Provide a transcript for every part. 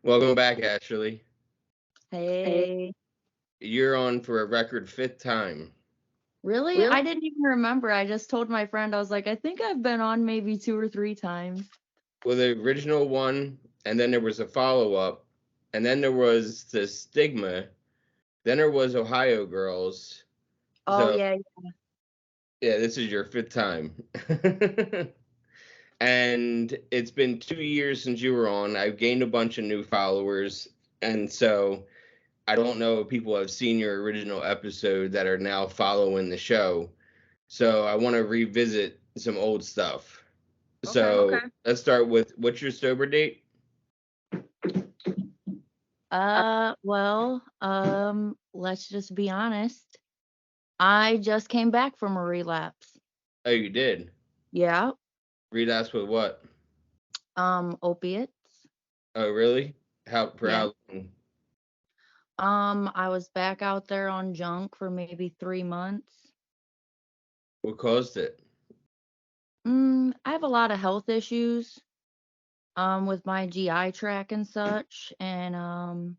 Welcome back, Ashlee. Hey. You're on for a record fifth time. Really? I didn't even remember. I just told my friend, I was like, I think I've been on maybe 2 or 3 times. Well, the original one, and then there was a follow up, and then there was the stigma, then there was Ohio Girls. Oh, So, yeah. yeah, this is your fifth time. And it's been 2 years since you were on. I've gained a bunch of new followers. And so I don't know if people have seen your original episode that are now following the show. So I want to revisit some old stuff. Okay. So let's start with what's your sober date? Let's just be honest. I just came back from a relapse. Oh, you did. Yeah. Relapse with what? Opiates. Oh, really? How for Yeah. how long? I was back out there on junk for maybe 3 months. What caused it? I have a lot of health issues, with my GI tract and such, and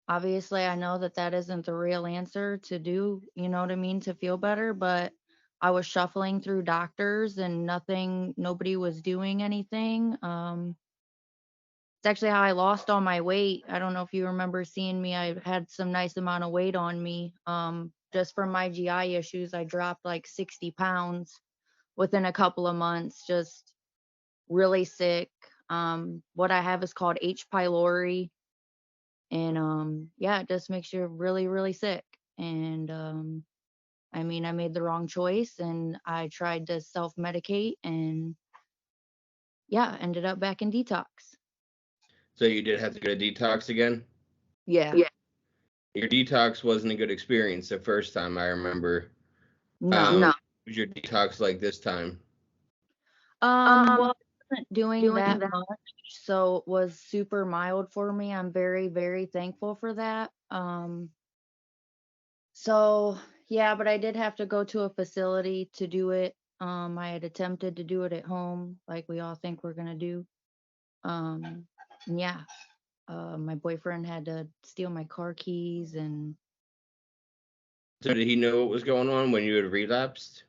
obviously, I know that that isn't the real answer to do, you know what I mean, to feel better, but I was shuffling through doctors and nobody was doing anything. It's actually how I lost all my weight. I don't know if you remember seeing me. I had some nice amount of weight on me. Just from my GI issues, I dropped like 60 pounds within a couple of months, just really sick. What I have is called H. pylori, and yeah, it just makes you really, really sick. And I mean, I made the wrong choice and I tried to self-medicate, and yeah, ended up back in detox. So you did have to go to detox again? Yeah. Your detox wasn't a good experience the first time, I remember. No. What was your detox like this time? Well, I wasn't doing that much, so it was super mild for me. I'm very, very thankful for that. So yeah, but I did have to go to a facility to do it. I had attempted to do it at home, like we all think we're gonna do. And yeah, my boyfriend had to steal my car keys, and So did he know what was going on when you had relapsed?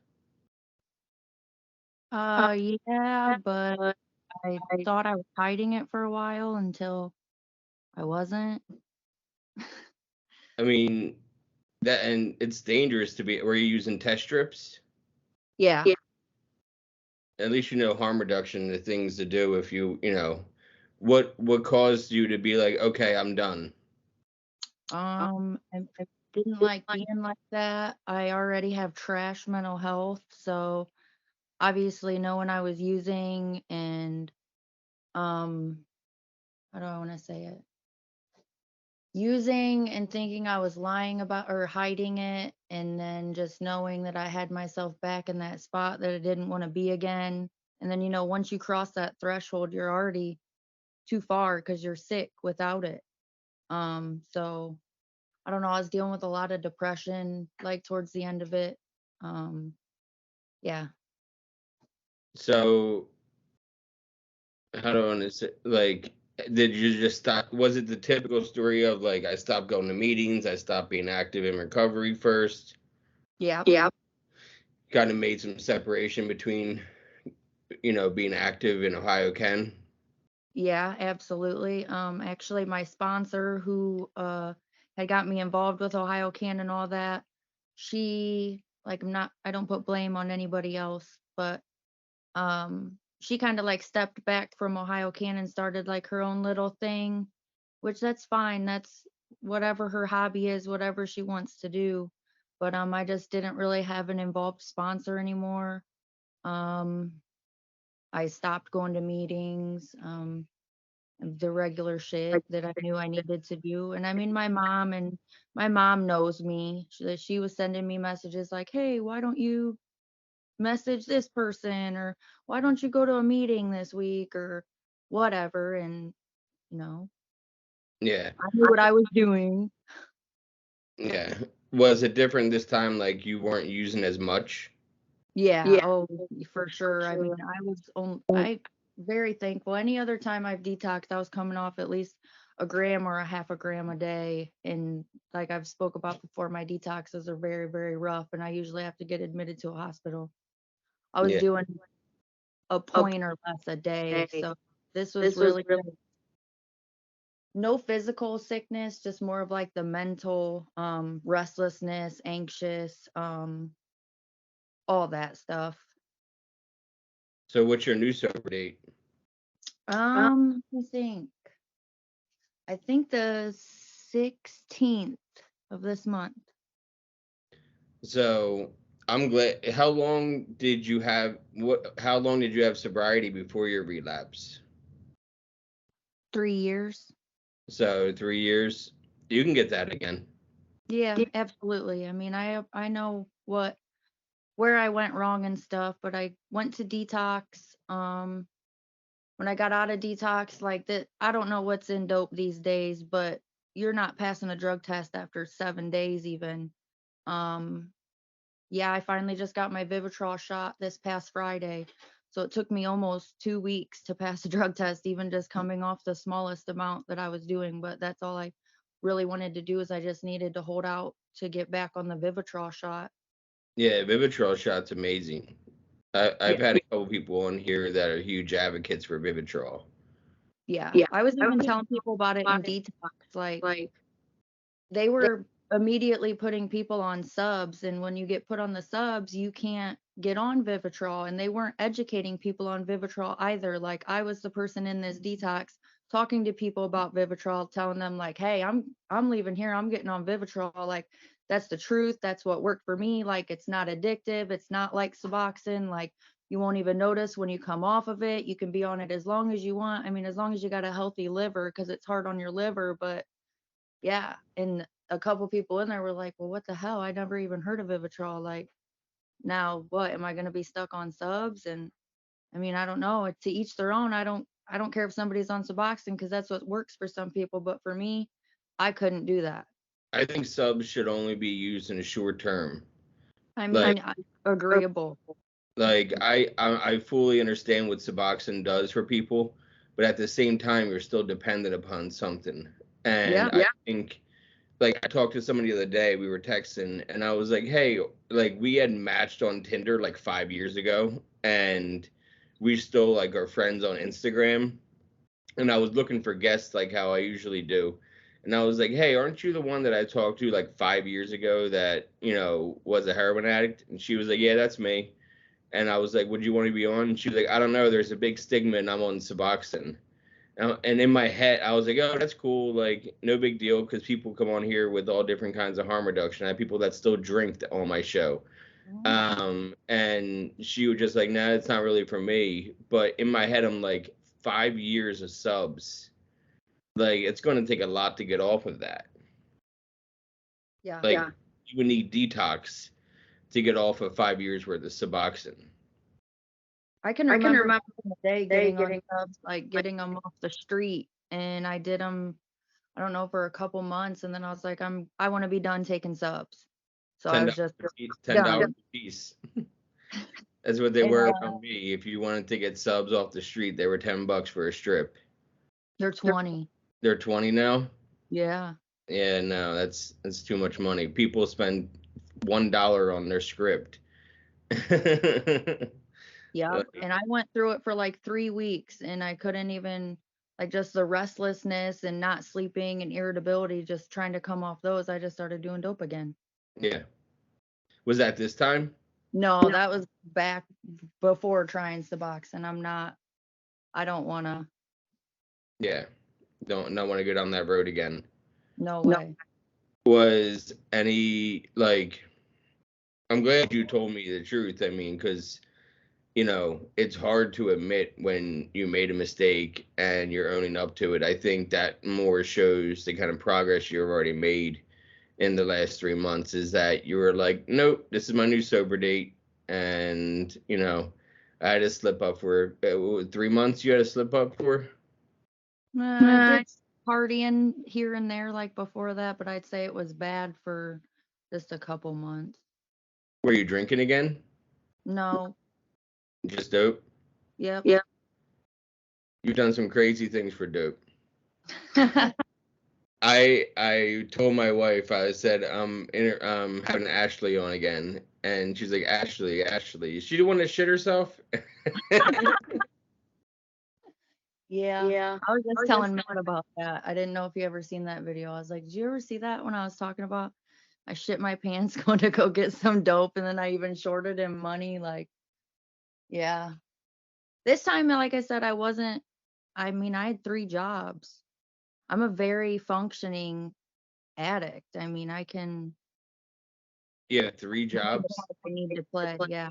yeah, but I thought I was hiding it for a while until I wasn't. I mean, that and it's dangerous to be. Were you using test strips? Yeah. At least you know harm reduction, the things to do if what caused you to be like, okay, I'm done. I didn't like being like that. I already have trash mental health, so obviously knowing I was using and um how do I want to say it? Using and thinking I was lying about or hiding it, and then just knowing that I had myself back in that spot that I didn't want to be again. And then, once you cross that threshold, you're already too far because you're sick without it. So I don't know, I was dealing with a lot of depression like towards the end of it. Um, yeah. So how do I want to say, like, did you just stop? Was it the typical story of like I stopped going to meetings, I stopped being active in recovery first, Yeah. kind of made some separation between being active in Ohio Ken? Yeah, absolutely. Actually my sponsor who had got me involved with Ohio Can and all that, she like I don't put blame on anybody else, but she kind of like stepped back from Ohio Can and started like her own little thing, which that's fine. That's whatever her hobby is, whatever she wants to do. But I just didn't really have an involved sponsor anymore. Um I stopped going to meetings. The regular shit that I knew I needed to do. And I mean, my mom knows me. She was sending me messages like, "Hey, why don't you message this person?" or "Why don't you go to a meeting this week?" or whatever. And you know, Yeah, I knew what I was doing. yeah. Was it different this time? Like you weren't using as much? Yeah, oh, for sure. I mean, I was on. very thankful. Any other time I've detoxed, I was coming off at least a gram or a half a gram a day. And like I've spoke about before, my detoxes are very, very rough, and I usually have to get admitted to a hospital. I was Yeah. doing a point or less a day. So this was really no physical sickness, just more of like the mental restlessness, anxious, all that stuff. So what's your new sober date? Let me think. I think the 16th of this month. So I'm glad. How long did you have sobriety before your relapse? 3 years. So 3 years. You can get that again. Yeah, absolutely. I mean, I know where I went wrong and stuff, but I went to detox. When I got out of detox, like that, I don't know what's in dope these days, but you're not passing a drug test after 7 days even. Um, yeah, I finally just got my Vivitrol shot this past Friday. So it took me almost 2 weeks to pass a drug test, even just coming off the smallest amount that I was doing. But that's all I really wanted to do is I just needed to hold out to get back on the Vivitrol shot. Yeah, Vivitrol shot's amazing. I've Yeah. had a couple people on here that are huge advocates for Vivitrol. Yeah. I was even telling people about it in detox. Like they were immediately putting people on subs, and when you get put on the subs you can't get on Vivitrol, and they weren't educating people on Vivitrol either. Like I was the person in this detox talking to people about Vivitrol, telling them like, hey, I'm leaving here, I'm getting on Vivitrol, like that's the truth, that's what worked for me, like it's not addictive, it's not like Suboxone, like you won't even notice when you come off of it, you can be on it as long as you want, I mean as long as you got a healthy liver, because it's hard on your liver. But yeah, and a couple people in there were like, "Well, what the hell? I never even heard of Vivitrol. Like, now what? Am I going to be stuck on subs?" And I mean, I don't know. To each their own. I don't care if somebody's on Suboxone because that's what works for some people, but for me, I couldn't do that. I think subs should only be used in a short term. I Like, mean, agreeable. I fully understand what Suboxone does for people, but at the same time, you're still dependent upon something. And Yeah. I think, like, I talked to somebody the other day, we were texting, and I was like, hey, like, we had matched on Tinder like 5 years ago, and we still, like, are friends on Instagram. And I was looking for guests, like, how I usually do. And I was like, hey, aren't you the one that I talked to like 5 years ago that, was a heroin addict? And she was like, yeah, that's me. And I was like, would you want to be on? And she was like, I don't know. There's a big stigma and I'm on Suboxone. And in my head, I was like, oh, that's cool. Like, no big deal because people come on here with all different kinds of harm reduction. I have people that still drink on my show. Mhm. And she was just like, nah, it's not really for me. But in my head, I'm like, 5 years of subs. Like, it's going to take a lot to get off of that. Yeah. Like, you would need detox to get off of 5 years worth of Suboxone. I can remember back in the day getting on subs, like getting them off the street, and I did them. I don't know, for a couple months, and then I was like, I want to be done taking subs. So I ten was dollars just a piece. $10 done. a piece. That's what they And were around me. If you wanted to get subs off the street, they were $10 for a strip. they're 20. They're 20 now. Yeah. Yeah, no, that's too much money. People spend $1 on their script. Yep. Like, And I went through it for like 3 weeks, and I couldn't even, like, just the restlessness and not sleeping and irritability, just trying to come off those. I just started doing dope again. yeah. Was that this time? No, that was back before trying Suboxone. I don't want to, Yeah. Don't not want to go down that road again. no way. Was any like I'm glad you told me the truth. I mean, because it's hard to admit when you made a mistake and you're owning up to it. I think that more shows the kind of progress you've already made in the last 3 months is that you were like, nope, this is my new sober date. And, I had to slip up for 3 months. You had to slip up for? I did partying here and there like before that, but I'd say it was bad for just a couple months. Were you drinking again? No. Just dope? Yep. You've done some crazy things for dope. I told my wife, I said having Ashlee on again, and she's like, Ashlee, she didn't want to shit herself. Yeah, I was just telling Matt about that. I didn't know if you ever seen that video. I was like, did you ever see that when I was talking about I shit my pants going to go get some dope and then I even shorted him money? Like, yeah. This time, like I said, I mean, I had 3 jobs. I'm a very functioning addict. I mean, I can Yeah, 3 play the jobs. part I need to play. Yeah.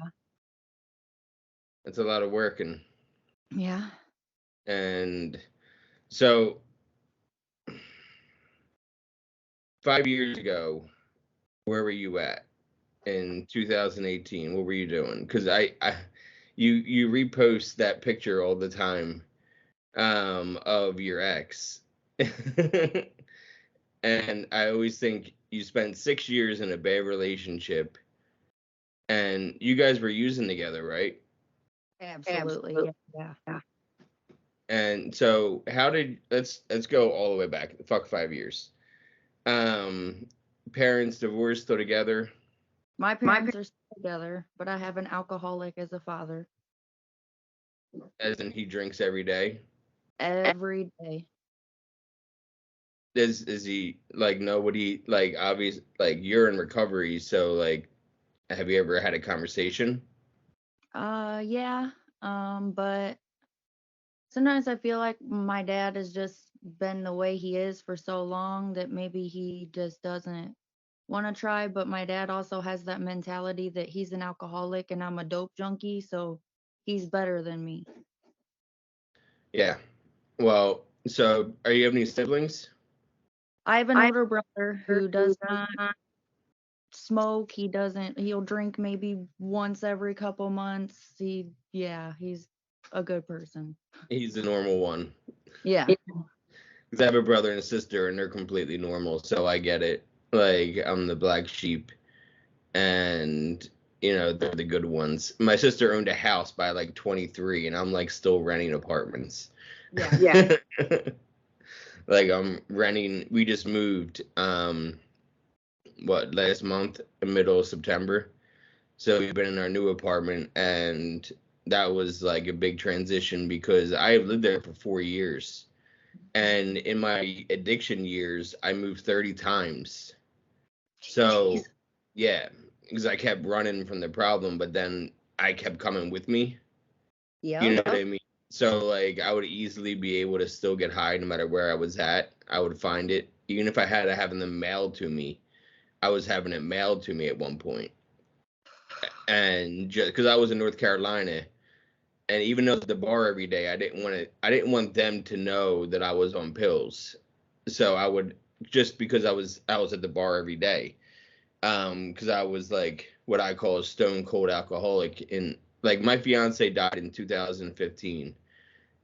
That's a lot of work, Yeah. and so 5 years ago, where were you at in 2018? What were you doing? Because you repost that picture all the time, of your ex, and I always think you spent 6 years in a bad relationship, and you guys were using together, right? Absolutely. Yeah. And so, how did let's go all the way back. Fuck 5 years. Um, Parents divorced, still together. My parents are still together, but I have an alcoholic as a father As in, he drinks every day. every day. Is he like nobody like obvious like you're in recovery, so like have you ever had a conversation? Yeah. But sometimes I feel like my dad has just been the way he is for so long that maybe he just doesn't want to try. But my dad also has that mentality that he's an alcoholic and I'm a dope junkie, so he's better than me. Yeah. Well, so are you have any siblings? I have an older brother who does not smoke. He'll drink maybe once every couple months. He's a good person. He's the normal one. Yeah. Because I have a brother and a sister, and they're completely normal, so I get it. Like I'm the black sheep, and they're the good ones. My sister owned a house by like 23, and I'm like still renting apartments. Yeah. Like I'm renting. We just moved. Last month, in middle of September. So we've been in our new apartment, and that was like a big transition because I have lived there for 4 years. And in my addiction years, I moved 30 times. So, Jeez. yeah, because I kept running from the problem, but then I kept coming with me. You Yep. know what I mean? So, like, I would easily be able to still get high no matter where I was at. I would find it. Even if I had to have them mailed to me, I was having it mailed to me at one point. And just because I was in North Carolina, and even though at the bar every day, I didn't want them to know that I was on pills. So I would just because I was at the bar every day, because I was like what I call a stone cold alcoholic. And like my fiance died in 2015,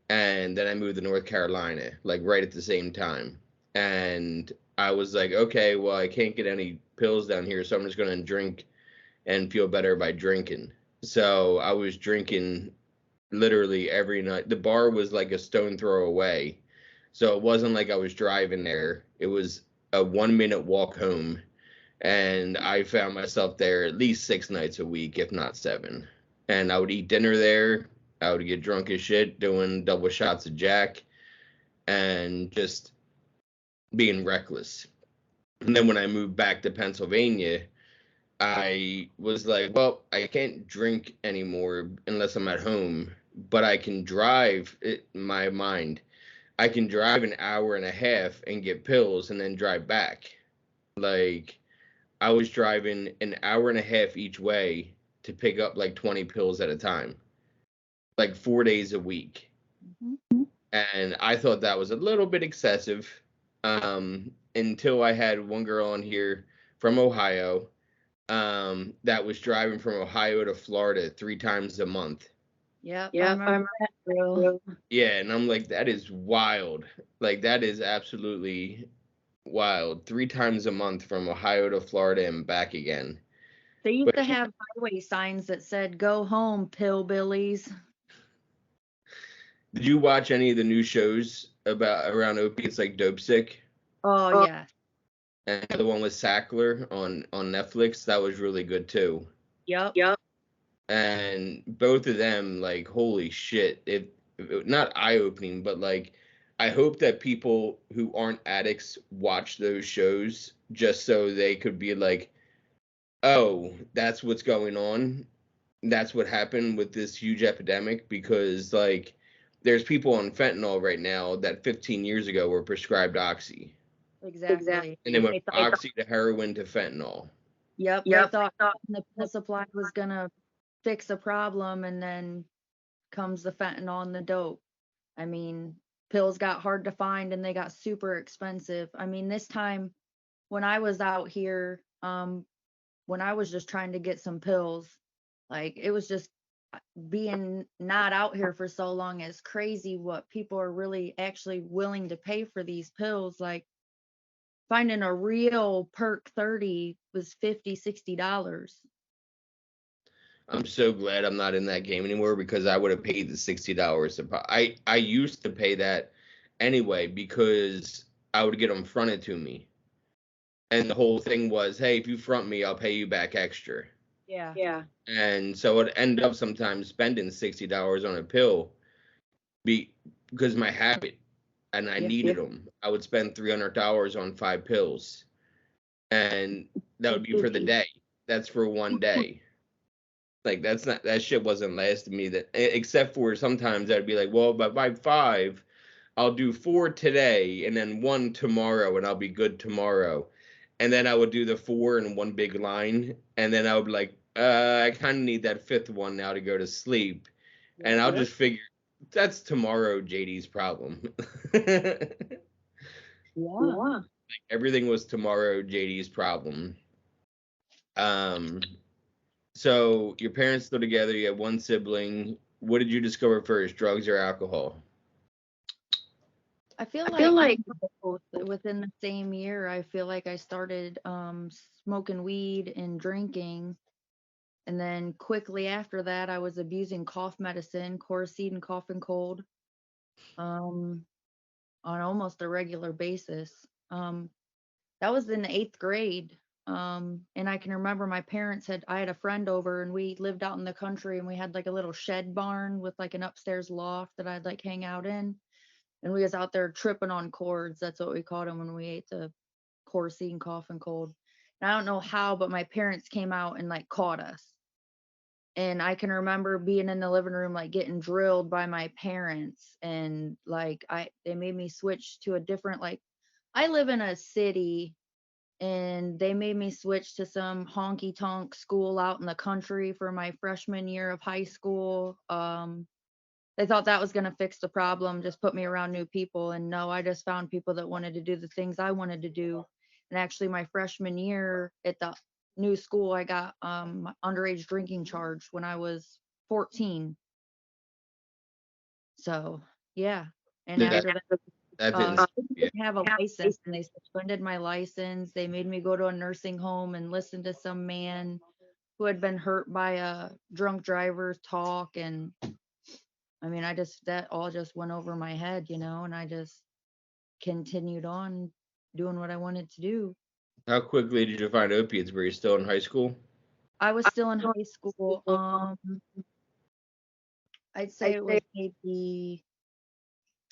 and then I moved to North Carolina like right at the same time, and I was like, okay, well I can't get any pills down here, so I'm just gonna drink and feel better by drinking. So I was drinking literally every night. The bar was like a stone throw away. So it wasn't like I was driving there. It was a 1 minute walk home. And I found myself there at least 6 nights a week, if not 7. And I would eat dinner there. I would get drunk as shit, doing double shots of Jack and just being reckless. And then when I moved back to Pennsylvania, I was like, well, I can't drink anymore unless I'm at home, but I can drive my mind. I can drive an hour and a half and get pills and then drive back. Like, I was driving an hour and a half each way to pick up like 20 pills at a time, like 4 days a week. Mm-hmm. And I thought that was a little bit excessive, until I had one girl on here from Ohio, that was driving from Ohio to Florida 3 times a month. Yep. I remember that drill. Yeah, and I'm like, that is wild. Like that is absolutely wild. 3 times a month from Ohio to Florida and back again. They used But to have highway signs that said "Go home, pillbillies." Did you watch any of the new shows around opiates like Dope Sick? Oh yeah. And the one with Sackler on Netflix, that was really good too. Yep. And both of them, like, holy shit, not eye-opening, but like, I hope that people who aren't addicts watch those shows just so they could be like, oh, that's what's going on. That's what happened with this huge epidemic, because like there's people on fentanyl right now that 15 years ago were prescribed oxy. Exactly. And then went They from thought, oxy to heroin to fentanyl. yep, they thought the pill supply was gonna fix the problem, and then comes the fentanyl and the dope. I mean, pills got hard to find and they got super expensive. I mean, this time when I was out here, when I was just trying to get some pills, like it was just being not out here for so long is crazy what people are really actually willing to pay for these pills. Like finding a real perk 30 was $50, $60. I'm so glad I'm not in that game anymore, because I would have paid the $60 I used to pay that anyway, because I would get them fronted to me. And the whole thing was, hey, if you front me, I'll pay you back extra. Yeah. And so I'd end up sometimes spending $60 on a pill because my habit, and I needed them. I would spend $300 on 5 pills, and that would be for the day. That's for one day. Like that shit wasn't lasting me, that except for sometimes I'd be like, well, but by 5, I'll do 4 today and then 1 tomorrow, and I'll be good tomorrow. And then I would do the 4 in one big line, and then I would be like, I kind of need that 5th one now to go to sleep. And I'll just figure that's tomorrow JD's problem. Yeah. Everything was tomorrow JD's problem. So your parents still together, you have one sibling. What did you discover first, drugs or alcohol? I feel like both within the same year. I feel like I started smoking weed and drinking, and then quickly after that, I was abusing cough medicine, Coricidin and cough and cold, um, on almost a regular basis. Um, that was in the 8th grade. And I can remember I had a friend over and we lived out in the country and we had like a little shed barn with like an upstairs loft that I'd like hang out in. And we was out there tripping on cords. That's what we called them when we ate the Coricidin cough and cold. And I don't know how, but my parents came out and like caught us. And I can remember being in the living room, like getting drilled by my parents. And like they made me switch to a different, like, I live in a city and they made me switch to some honky tonk school out in the country for my freshman year of high school. They thought that was going to fix the problem, just put me around new people. And no, I just found people that wanted to do the things I wanted to do. And actually, my freshman year at the new school, I got underage drinking charge when I was 14. So, yeah. And That after that, that I didn't. Yeah. didn't have a license and they suspended my license. They made me go to a nursing home and listen to some man who had been hurt by a drunk driver talk. And I mean, that all just went over my head, and I just continued on doing what I wanted to do. How quickly did you find opiates? Were you still in high school? I was still in high school. I'd say it was maybe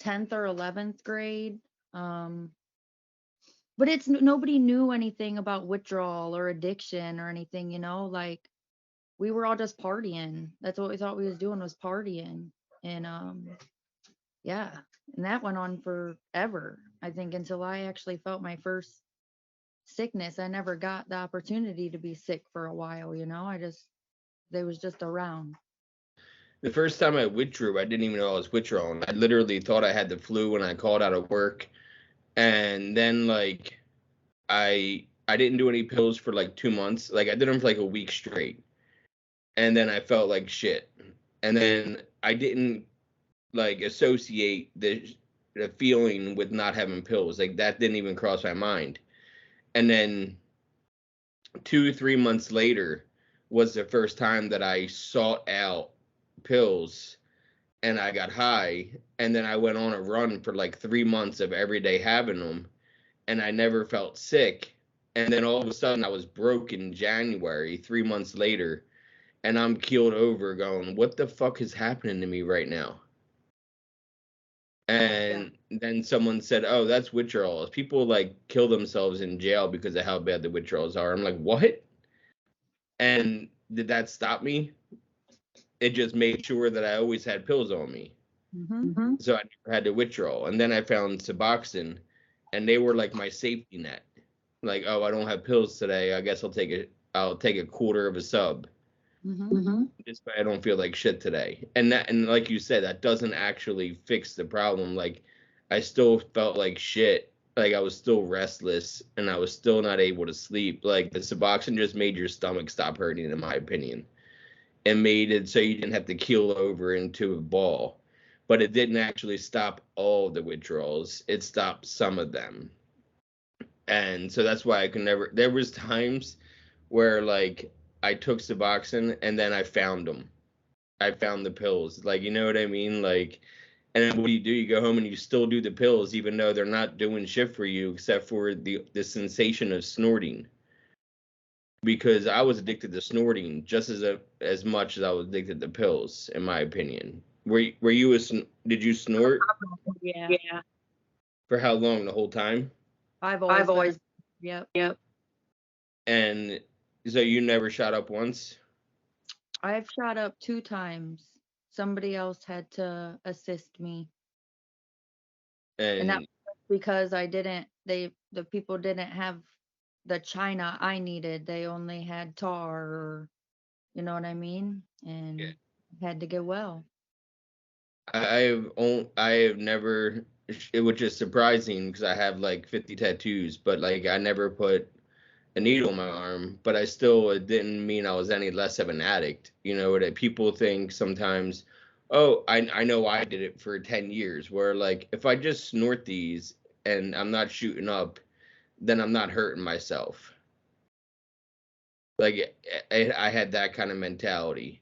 10th or 11th grade. But nobody knew anything about withdrawal or addiction or anything, like we were all just partying. That's what we thought we was doing, was partying. And yeah, and that went on forever, I think, until I actually felt my first sickness. I never got the opportunity to be sick for a while, they was just around. The first time I withdrew, I didn't even know I was withdrawing. I literally thought I had the flu when I called out of work. And then like I didn't do any pills for like 2 months. Like I did them for like a week straight. And then I felt like shit. And then I didn't like associate the feeling with not having pills. Like that didn't even cross my mind. And then 2 3 months later was the first time that I sought out pills. and I got high, and then I went on a run for like 3 months of every day having them, and I never felt sick. And then all of a sudden, I was broke in January, 3 months later, and I'm keeled over going, what the fuck is happening to me right now? And then someone said, oh, that's withdrawals. People like kill themselves in jail because of how bad the withdrawals are. I'm like, what? And did that stop me? It just made sure that I always had pills on me. Mm-hmm. So I never had to withdraw. And then I found Suboxone, and they were like my safety net. Like, oh, I don't have pills today. I guess I'll take a quarter of a sub. Mm-hmm. Just I don't feel like shit today. And like you said, that doesn't actually fix the problem. Like I still felt like shit. Like I was still restless and I was still not able to sleep. Like the Suboxone just made your stomach stop hurting, in my opinion. And made it so you didn't have to keel over into a ball. But it didn't actually stop all the withdrawals. It stopped some of them. And so that's why I could never. There was times where like I took Suboxone and then I found them. I found the pills. Like, you know what I mean? Like, and then what do? You go home and you still do the pills, even though they're not doing shit for you, except for the sensation of snorting. Because I was addicted to snorting just as much as I was addicted to pills, in my opinion. Were you did you snort Yeah. for how long? The whole time? I've always. Yep. And so you never shot up once? I've shot up 2 times. Somebody else had to assist me. And that And was because the people didn't have the China I needed. They only had tar, or you know what I mean? yeah, And had to get well. I have never, which is surprising because I have like 50 tattoos, but like I never put a needle in my arm, but I still, it didn't mean I was any less of an addict. You know, that people think sometimes, oh, I know I did it for 10 years, where like if I just snort these and I'm not shooting up, then I'm not hurting myself. Like I had that kind of mentality.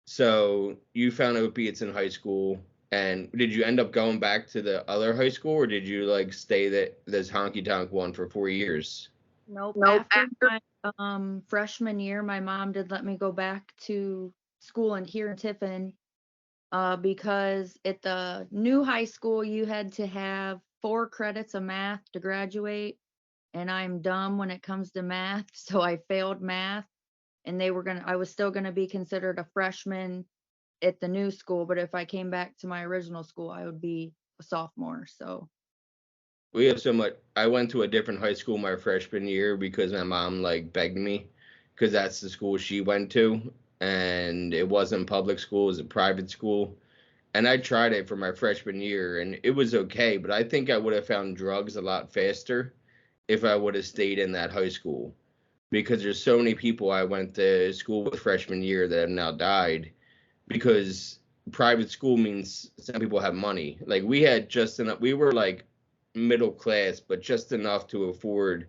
So you found opiates in high school, and did you end up going back to the other high school, or did you like stay this honky tonk one for 4 years? Nope. After my freshman year, my mom did let me go back to school and here in Tiffin, because at the new high school you had to have 4 credits of math to graduate, and I'm dumb when it comes to math, so I failed math, and I was still gonna be considered a freshman at the new school, but if I came back to my original school, I would be a sophomore. So We have so much. I went to a different high school my freshman year because my mom like begged me, because that's the school she went to, and it wasn't public school, it was a private school. And I tried it for my freshman year, and it was okay, but I think I would have found drugs a lot faster if I would have stayed in that high school, because there's so many people I went to school with freshman year that have now died because private school means some people have money. Like we had just enough. We were like middle class, but just enough to afford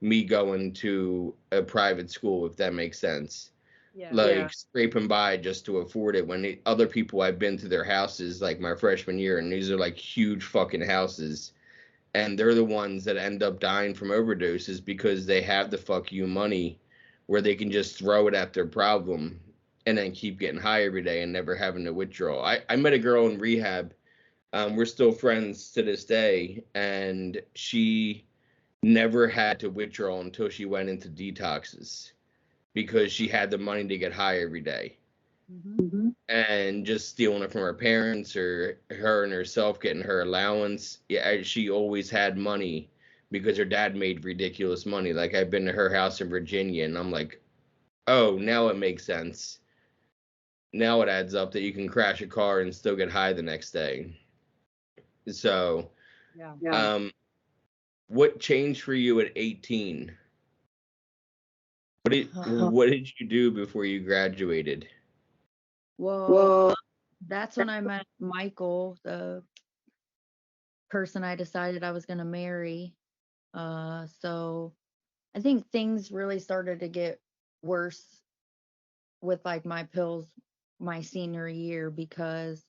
me going to a private school, if that makes sense. yeah. Like scraping by just to afford it. When other people, I've been to their houses like my freshman year, and these are like huge fucking houses, and they're the ones that end up dying from overdoses because they have the fuck you money where they can just throw it at their problem and then keep getting high every day and never having to withdraw. I met a girl in rehab. We're still friends to this day, and she never had to withdraw until she went into detoxes because she had the money to get high every day. Mm-hmm. And just stealing it from her parents or her and herself getting her allowance. Yeah, she always had money because her dad made ridiculous money. Like I've been to her house in Virginia, and I'm like, oh, now it makes sense. Now it adds up that you can crash a car and still get high the next day. So, Yeah. um, what changed for you at 18? What did you do before you graduated? Well, that's when I met Michael, the person I decided I was going to marry. So I think things really started to get worse with like my pills my senior year, because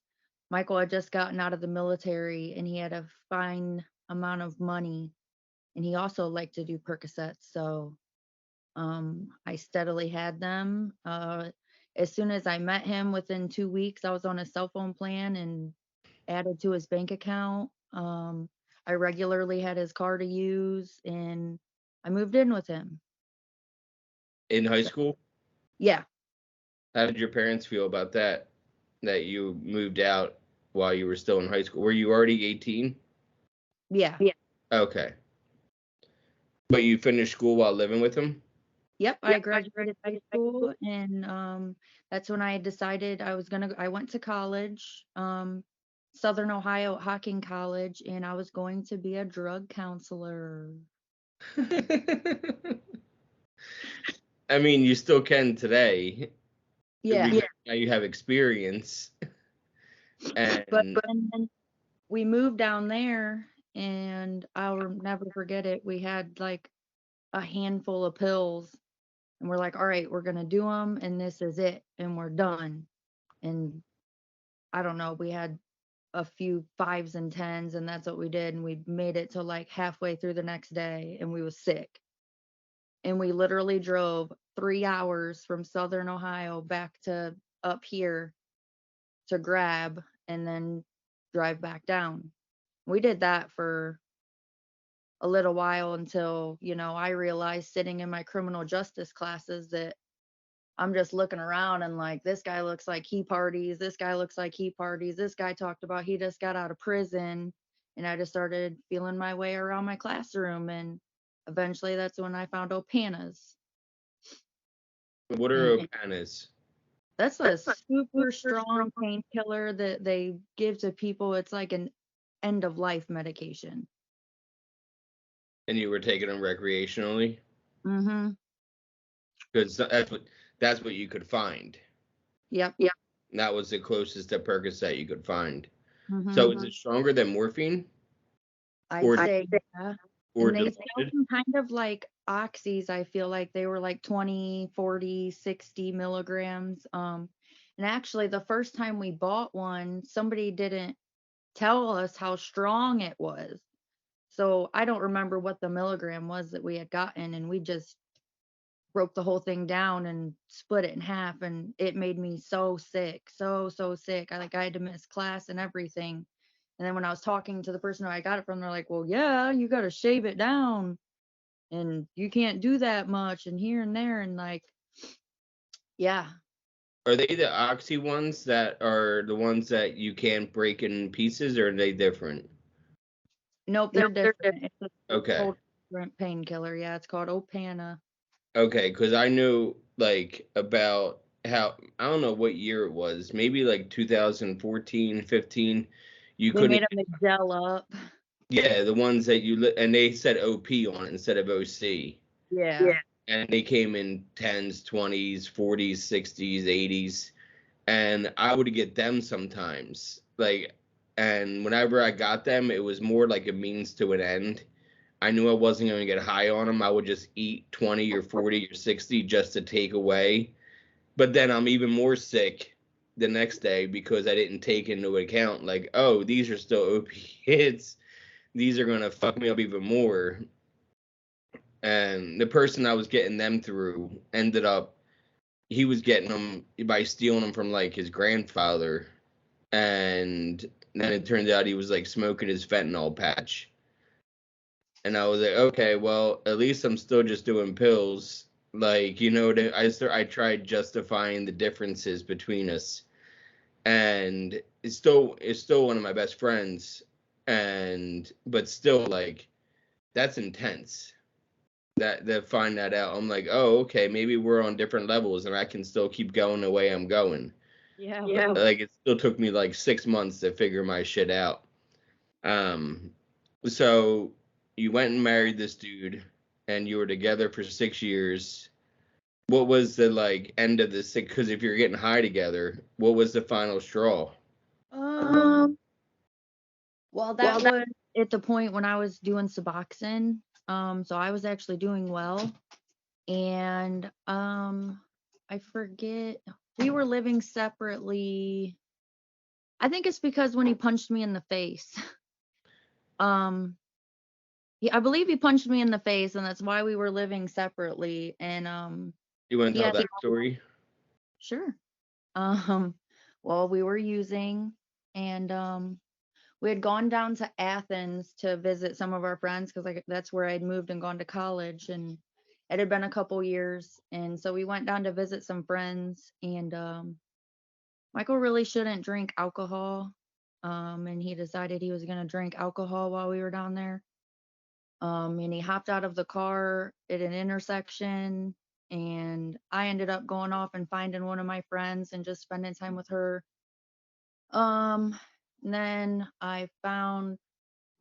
Michael had just gotten out of the military and he had a fine amount of money, and he also liked to do Percocets. So I steadily had them. As soon as I met him, within 2 weeks, I was on a cell phone plan and added to his bank account. I regularly had his car to use, and I moved in with him. In high So, school? yeah, How did your parents feel about that? That you moved out while you were still in high school? Were you already 18? yeah, Okay. But you finished school while living with him? yep. I graduated high school, and that's when I decided I went to college, Southern Ohio at Hocking College, and I was going to be a drug counselor. I mean, you still can today. Yeah. Now you have experience. But And then we moved down there, and I'll never forget it. We had like a handful of pills, and we're like, all right, we're gonna do them, and this is it, and we're done. And I don't know, we had a few fives and tens, and that's what we did. And we made it to like halfway through the next day, and we was sick. And we literally drove 3 hours from Southern Ohio back to up here to grab and then drive back down. We did that for a little while until, I realized sitting in my criminal justice classes that I'm just looking around and like, this guy looks like he parties, this guy looks like he parties, this guy talked about he just got out of prison. And I just started feeling my way around my classroom. And eventually that's when I found Opanas. what are And Opanas? that's a super strong painkiller that they give to people. It's like an end of life medication. And you were taking them recreationally? Mm-hmm. Because that's what you could find. Yep. And that was the closest to Percocet you could find. Mm-hmm. So is it stronger than morphine? I'd Or say, yeah. or And they sell diluted? them kind of like oxys. I feel like they were like 20, 40, 60 milligrams. And actually the first time we bought one, somebody didn't tell us how strong it was. So I don't remember what the milligram was that we had gotten, and we just broke the whole thing down and split it in half, and it made me so sick, so sick. I had to miss class and everything. And then when I was talking to the person who I got it from, they're like, well, yeah, you got to shave it down, and you can't do that much, and here and there, and like, yeah. Are they the oxy ones that are the ones that you can't break in pieces, or are they different? Nope, they're different. It's a Okay. total different painkiller. Yeah, it's called Opana. Okay, because I knew like about how I don't know what year it was, maybe like 2014, 15. You They couldn't, made them gel up. yeah, the ones that and they said OP on it instead of OC. Yeah. And they came in 10s, 20s, 40s, 60s, 80s. And I would get them sometimes. Like, and whenever I got them, it was more like a means to an end. I knew I wasn't going to get high on them. I would just eat 20 or 40 or 60 just to take away. But then I'm even more sick the next day because I didn't take into account, like, oh, these are still opiates. These are going to fuck me up even more. And the person I was getting them through ended up, he was getting them by stealing them from like his grandfather. And then it turned out he was like smoking his fentanyl patch. And I was like, okay, well, at least I'm still just doing pills. Like, I tried justifying the differences between us, and it's still one of my best friends, and but still like that's intense. That find that out, I'm like, oh, okay, maybe we're on different levels, and I can still keep going the way I'm going. Yeah. Like it still took me like 6 months to figure my shit out. Um, so you went and married this dude, and you were together for 6 years. What was the like end of the six? Because if you're getting high together, what was the final straw? Um, well, that was at the point when I was doing Suboxone. So I was actually doing well. And I forget, we were living separately I think it's because when he punched me in the face. um I believe he punched me in the face, and that's why we were living separately. And You want to he tell had that story? sure. Um well, we were using, and we had gone down to Athens to visit some of our friends because like that's where I'd moved and gone to college, and it had been a couple years, and so we went down to visit some friends, and Michael really shouldn't drink alcohol, and he decided he was going to drink alcohol while we were down there. And he hopped out of the car at an intersection, and I ended up going off and finding one of my friends and just spending time with her. Um, and then I found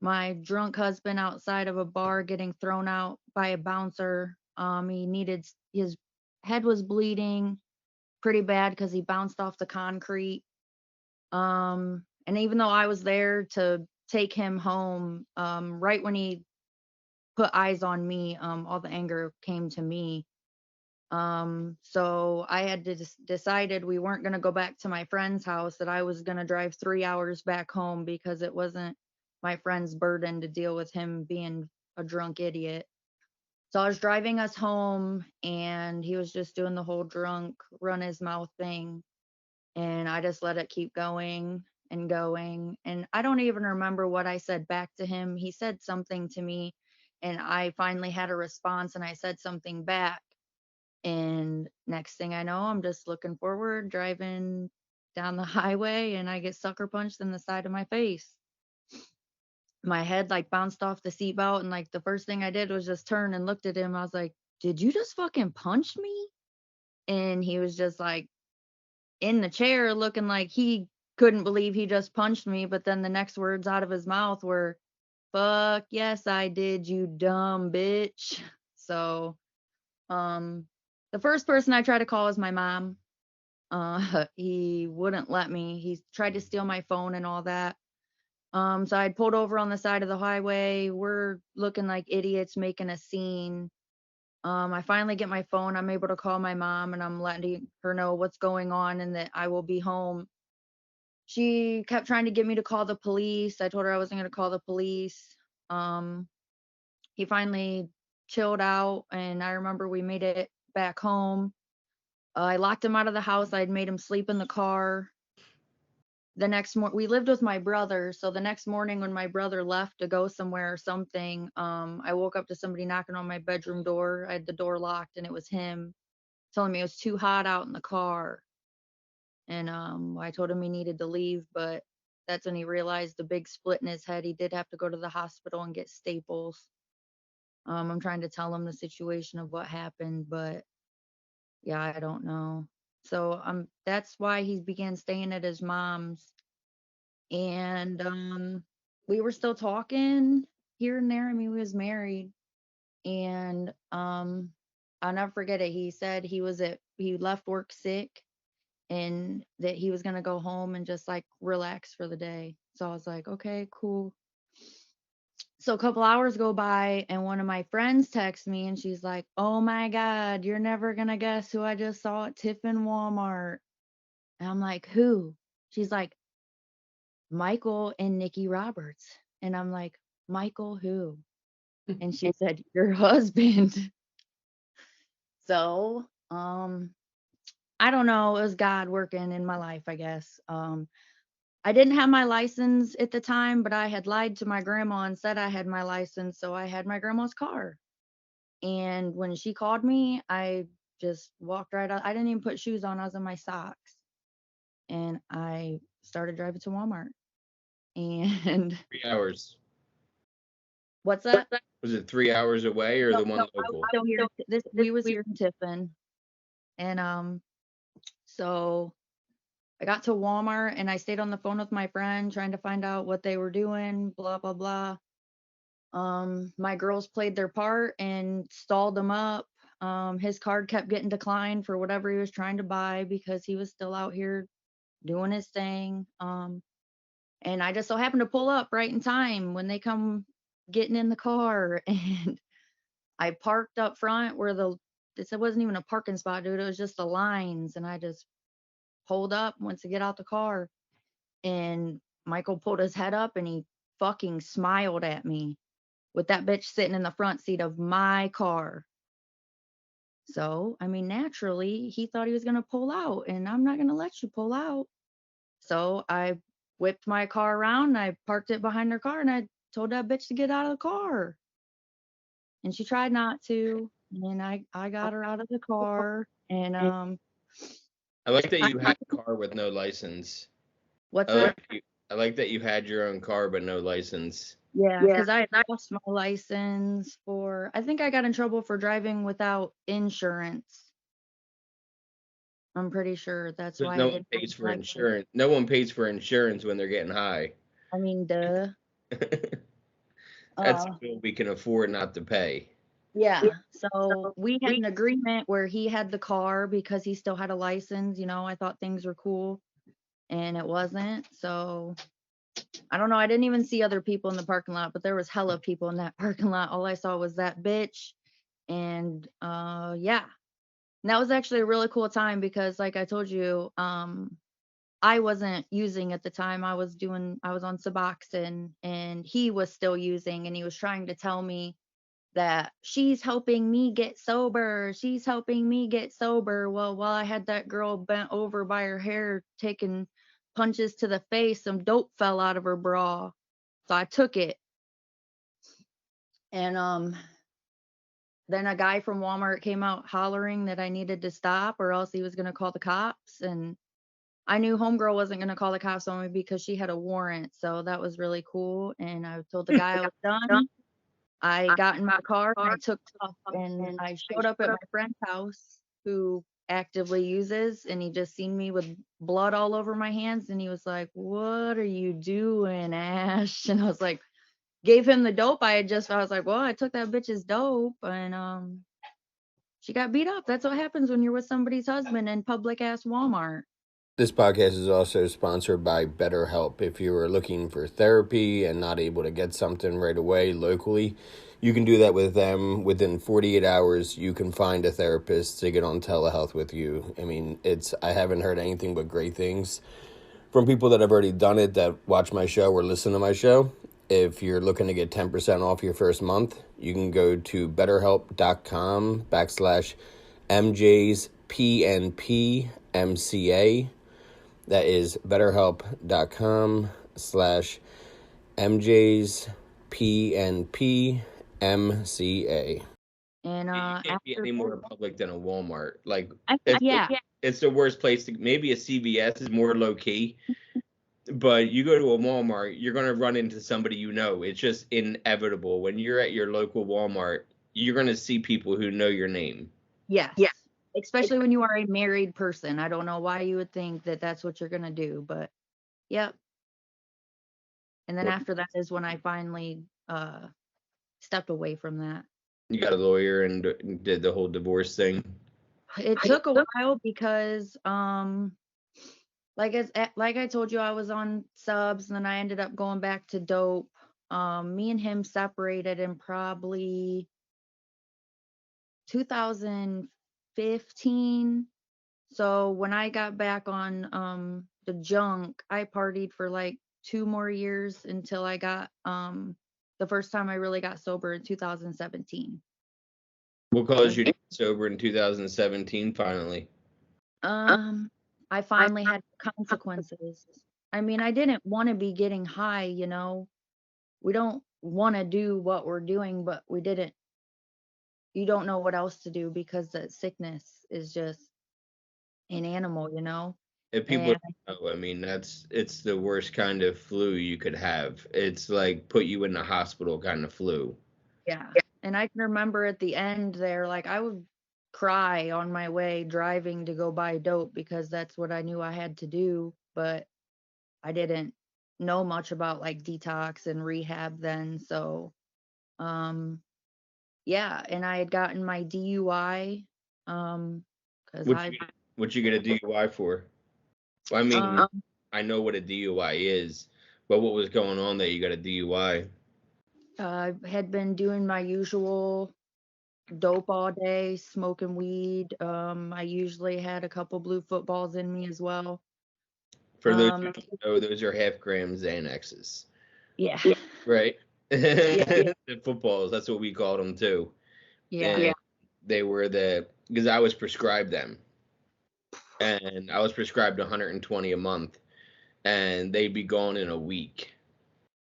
my drunk husband outside of a bar getting thrown out by a bouncer. He needed his head was bleeding pretty bad because he bounced off the concrete. And even though I was there to take him home, right when he put eyes on me, all the anger came to me. So I had to decided we weren't going to go back to my friend's house, that I was going to drive 3 hours back home because it wasn't my friend's burden to deal with him being a drunk idiot. So I was driving us home, and he was just doing the whole drunk run his mouth thing. And I just let it keep going and going. And I don't even remember what I said back to him. He said something to me, and I finally had a response, and I said something back. And next thing I know, I'm just looking forward, driving down the highway, and I get sucker punched in the side of my face. My head like bounced off the seatbelt, and like the first thing I did was just turn and looked at him. I was like, "Did you just fucking punch me?" And he was just like in the chair looking like he couldn't believe he just punched me. But then the next words out of his mouth were, "Fuck yes, I did, you dumb bitch." So, um, the first person I tried to call was my mom. He wouldn't let me. He tried to steal my phone and all that. So I'd pulled over on the side of the highway. We're looking like idiots, making a scene. I finally get my phone. I'm able to call my mom, and I'm letting her know what's going on and that I will be home. She kept trying to get me to call the police. I told her I wasn't going to call the police. Um, he finally chilled out, and I remember we made it back home. I locked him out of the house. I'd made him sleep in the car. The next morning, we lived with my brother, so the next morning when my brother left to go somewhere or something, I woke up to somebody knocking on my bedroom door. I had the door locked, and it was him telling me it was too hot out in the car. And I told him he needed to leave, but that's when he realized the big split in his head. He did have to go to the hospital and get staples. I'm trying to tell him the situation of what happened, but yeah, I don't know. So that's why he began staying at his mom's. And we were still talking here and there. I mean, we was married. And I'll never forget it. He said he left work sick, and that he was gonna go home and just like relax for the day. So I was like, okay, cool. So a couple hours go by, and one of my friends texts me, and she's like, "Oh my God, you're never gonna guess who I just saw at Tiffin Walmart." And I'm like, "Who?" She's like, "Michael and Nikki Roberts." And I'm like, "Michael who?" And she said, "Your husband." So, I don't know. It was God working in my life, I guess. I didn't have my license at the time, but I had lied to my grandma and said I had my license, so I had my grandma's car. And when she called me, I just walked right out. I didn't even put shoes on. I was in my socks, and I started driving to Walmart. And 3 hours. what's that? Was it 3 hours away or No, the one no, I was local? still here. We was here in Tiffin, and so I got to Walmart, and I stayed on the phone with my friend trying to find out what they were doing. Blah blah blah. My girls played their part and stalled him up. His card kept getting declined for whatever he was trying to buy because he was still out here doing his thing. And I just so happened to pull up right in time when they come getting in the car, and I parked up front where it wasn't even a parking spot, dude. It was just the lines, and I just pulled up, went to get out the car, And Michael pulled his head up and he fucking smiled at me with that bitch sitting in the front seat of my car. So, I mean, naturally, he thought he was going to pull out, and I'm not going to let you pull out. So I whipped my car around, and I parked it behind her car, and I told that bitch to get out of the car. And she tried not to, and I got her out of the car. And I like that you had a car with no license. what's I that? I like that you had your own car but no license. Yeah, because I had lost my license for, I think I got in trouble for driving without insurance. I'm pretty sure that's Because why no I one didn't have pays for my license. insurance. No one pays for insurance when they're getting high. I mean, duh. That's a Uh, bill we can afford not to pay. yeah. So we had an agreement where he had the car because he still had a license. I thought things were cool, and it wasn't. So I don't know. I didn't even see other people in the parking lot, but there was hella people in that parking lot. All I saw was that bitch. And yeah. And that was actually a really cool time because like I told you, I wasn't using at the time. I was on Suboxone and he was still using, and he was trying to tell me that she's helping me get sober. She's helping me get sober. Well, while I had that girl bent over by her hair taking punches to the face, some dope fell out of her bra. So I took it. And then a guy from Walmart came out hollering that I needed to stop or else he was going to call the cops. And I knew homegirl wasn't going to call the cops on me because she had a warrant. So that was really cool. And I told the guy I was done. I got in my car and I took off and I showed up at my friend's house who actively uses, and he just seen me with blood all over my hands and he was like, "What are you doing, Ash?" And I was like, gave him the dope I was like, "Well, I took that bitch's dope," and she got beat up. That's what happens when you're with somebody's husband in public ass Walmart. This podcast is also sponsored by BetterHelp. If you are looking for therapy and not able to get something right away locally, you can do that with them. Within 48 hours, you can find a therapist to get on telehealth with you. I mean, I haven't heard anything but great things from people that have already done it, that watch my show or listen to my show. If you're looking to get 10% off your first month, you can go to betterhelp.com/MJsPNPMCA. That is betterhelp.com/MJsPNPMCA. And You can't be after any more that, public than a Walmart. Like yeah, it's the worst place to. Maybe a CVS is more low key, but you go to a Walmart, you're gonna run into somebody you know. It's just inevitable. When you're at your local Walmart, you're gonna see people who know your name. yes. Especially when you are a married person. I don't know why you would think that that's what you're going to do, but yep. And then after that is when I finally stepped away from that. You got a lawyer and did the whole divorce thing. It took a while because like I told you, I was on subs and then I ended up going back to dope. Me and him separated in probably 2015. So when I got back on the junk, I partied for like 2 more years until I got the first time I really got sober in 2017. What caused you to get sober in 2017 finally? I finally had consequences. I mean, I didn't want to be getting high, We don't want to do what we're doing, but you don't know what else to do because the sickness is just an animal. If people And don't know, I mean, it's the worst kind of flu you could have. It's like put you in the hospital kind of flu. yeah. And I can remember at the end there, like I would cry on my way driving to go buy dope because that's what I knew I had to do. But I didn't know much about like detox and rehab then. So, yeah. And I had gotten my DUI, because What you get a DUI for? Well, I mean, I know what a DUI is, but what was going on that you got a DUI? I had been doing my usual dope all day, smoking weed. I usually had a couple blue footballs in me as well. For those who don't know, those are half-gram Xanaxes. Yeah. Right? Yeah. The footballs, that's what we called them too. Yeah. And they were because I was prescribed them. And I was prescribed 120 a month. And they'd be gone in a week.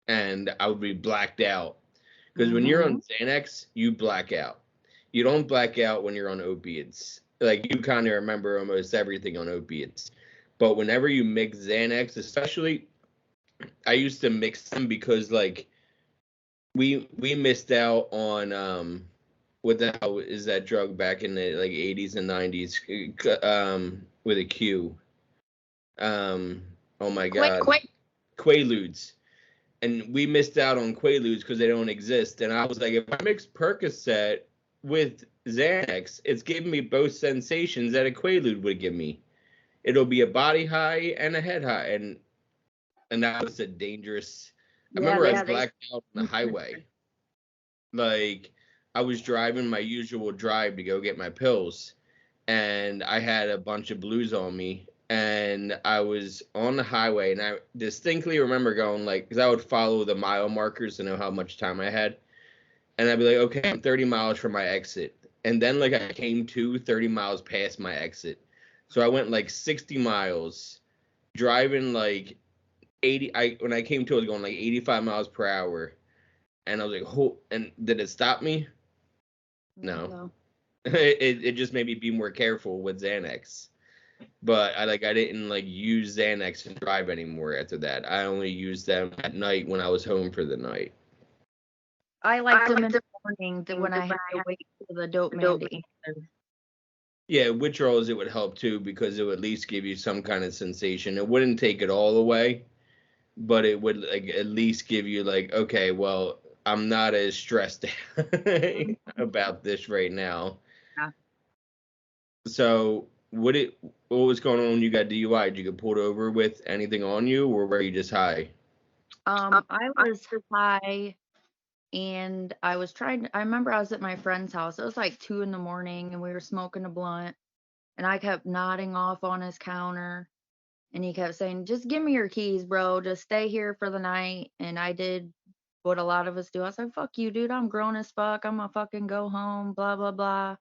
And I would be blacked out. Because when you're on Xanax, you black out. You don't black out when you're on opiates. Like, you kind of remember almost everything on opiates. But whenever you mix Xanax, especially, I used to mix them because, like, we missed out on what the hell is that drug back in the like 80s and 90s with a Q. Oh my God. Quaaludes. And we missed out on Quaaludes because they don't exist. And I was like, if I mix Percocet with Xanax, it's giving me both sensations that a Quaalude would give me. It'll be a body high and a head high. And that was a dangerous. I remember I blacked out on the highway. Like, I was driving my usual drive to go get my pills, and I had a bunch of blues on me, and I was on the highway, and I distinctly remember going, like, because I would follow the mile markers to know how much time I had, and I'd be like, okay, I'm 30 miles from my exit, and then, like, I came to 30 miles past my exit, so I went, like, 60 miles, driving, like, 80, when I came to, I was going, like, 85 miles per hour, and I was like, and did it stop me? No. It just made me be more careful with Xanax. But I didn't like use Xanax and drive anymore after that. I only used them at night when I was home for the night. I liked them in the morning when I had to wait for the dope man to answer. Yeah, withdrawals it would help too because it would at least give you some kind of sensation. It wouldn't take it all away, but it would like at least give you like, okay, well, I'm not as stressed about this right now. Yeah. So what was going on when you got DUI? Did you get pulled over with anything on you, or were you just high? I was high, and I remember I was at my friend's house. It was like 2 a.m, and we were smoking a blunt, and I kept nodding off on his counter, and he kept saying, "Just give me your keys, bro. Just stay here for the night." And I did what a lot of us do. I was like, "Fuck you, dude. I'm grown as fuck. I'm gonna fucking go home." Blah blah blah.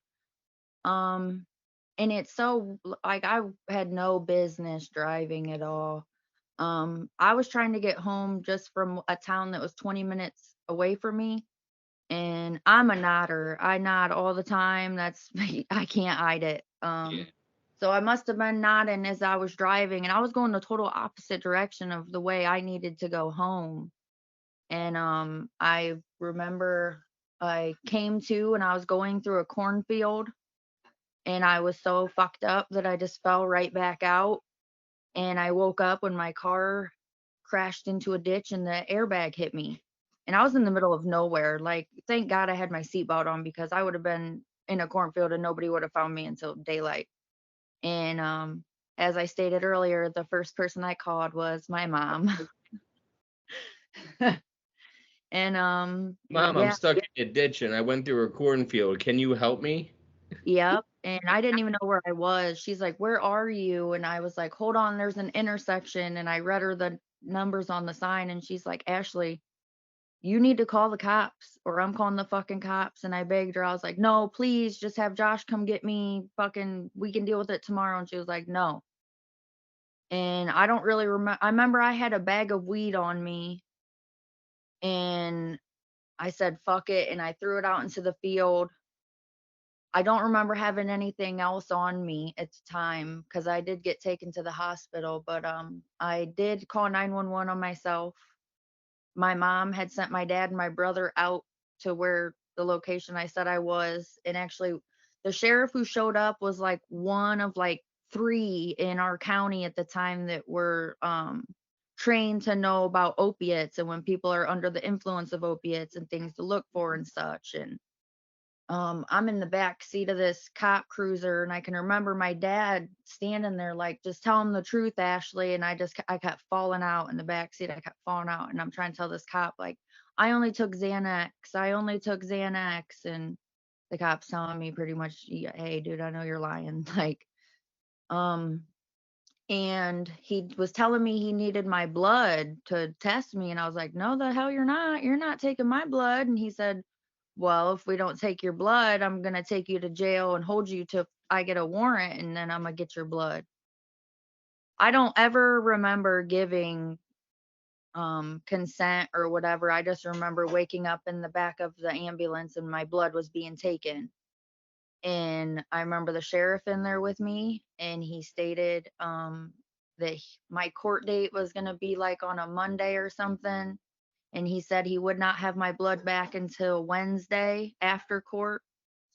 And it's so like I had no business driving at all. I was trying to get home just from a town that was 20 minutes away from me, and I'm a nodder. I nod all the time. That's I can't hide it. So I must have been nodding as I was driving, and I was going the total opposite direction of the way I needed to go home. And I remember I came to and I was going through a cornfield, and I was so fucked up that I just fell right back out. And I woke up when my car crashed into a ditch and the airbag hit me. And I was in the middle of nowhere. Like, thank God I had my seatbelt on because I would have been in a cornfield and nobody would have found me until daylight. And as I stated earlier, the first person I called was my mom. And Mom, yeah. I'm stuck in a ditch and I went through a cornfield. Can you help me? Yep. And I didn't even know where I was. She's like, "Where are you?" And I was like, "Hold on, there's an intersection." And I read her the numbers on the sign, and she's like, "Ashlee, you need to call the cops or I'm calling the fucking cops." And I begged her. I was like, "No, please just have Josh come get me. Fucking, we can deal with it tomorrow." And she was like, "No." And I don't really remember. I remember I had a bag of weed on me, and I said, "Fuck it." And I threw it out into the field. I don't remember having anything else on me at the time because I did get taken to the hospital, but I did call 911 on myself. My mom had sent my dad and my brother out to where the location I said I was, and actually the sheriff who showed up was like one of like 3 in our county at the time that were trained to know about opiates and when people are under the influence of opiates and things to look for and such. And I'm in the back seat of this cop cruiser, and I can remember my dad standing there like, "Just tell him the truth, Ashlee." And I kept falling out in the back seat. I kept falling out, and I'm trying to tell this cop like, "I only took Xanax. I only took Xanax." And the cop's telling me pretty much, "Hey, dude, I know you're lying." Like, um, And he was telling me he needed my blood to test me. And I was like, no, the hell you're not. You're not taking my blood. And he said, well, if we don't take your blood, I'm going to take you to jail and hold you till I get a warrant, and then I'm going to get your blood. I don't ever remember giving consent or whatever. I just remember waking up in the back of the ambulance and my blood was being taken. And I remember the sheriff in there with me, and he stated that my court date was going to be like on a Monday or something. And he said he would not have my blood back until Wednesday after court.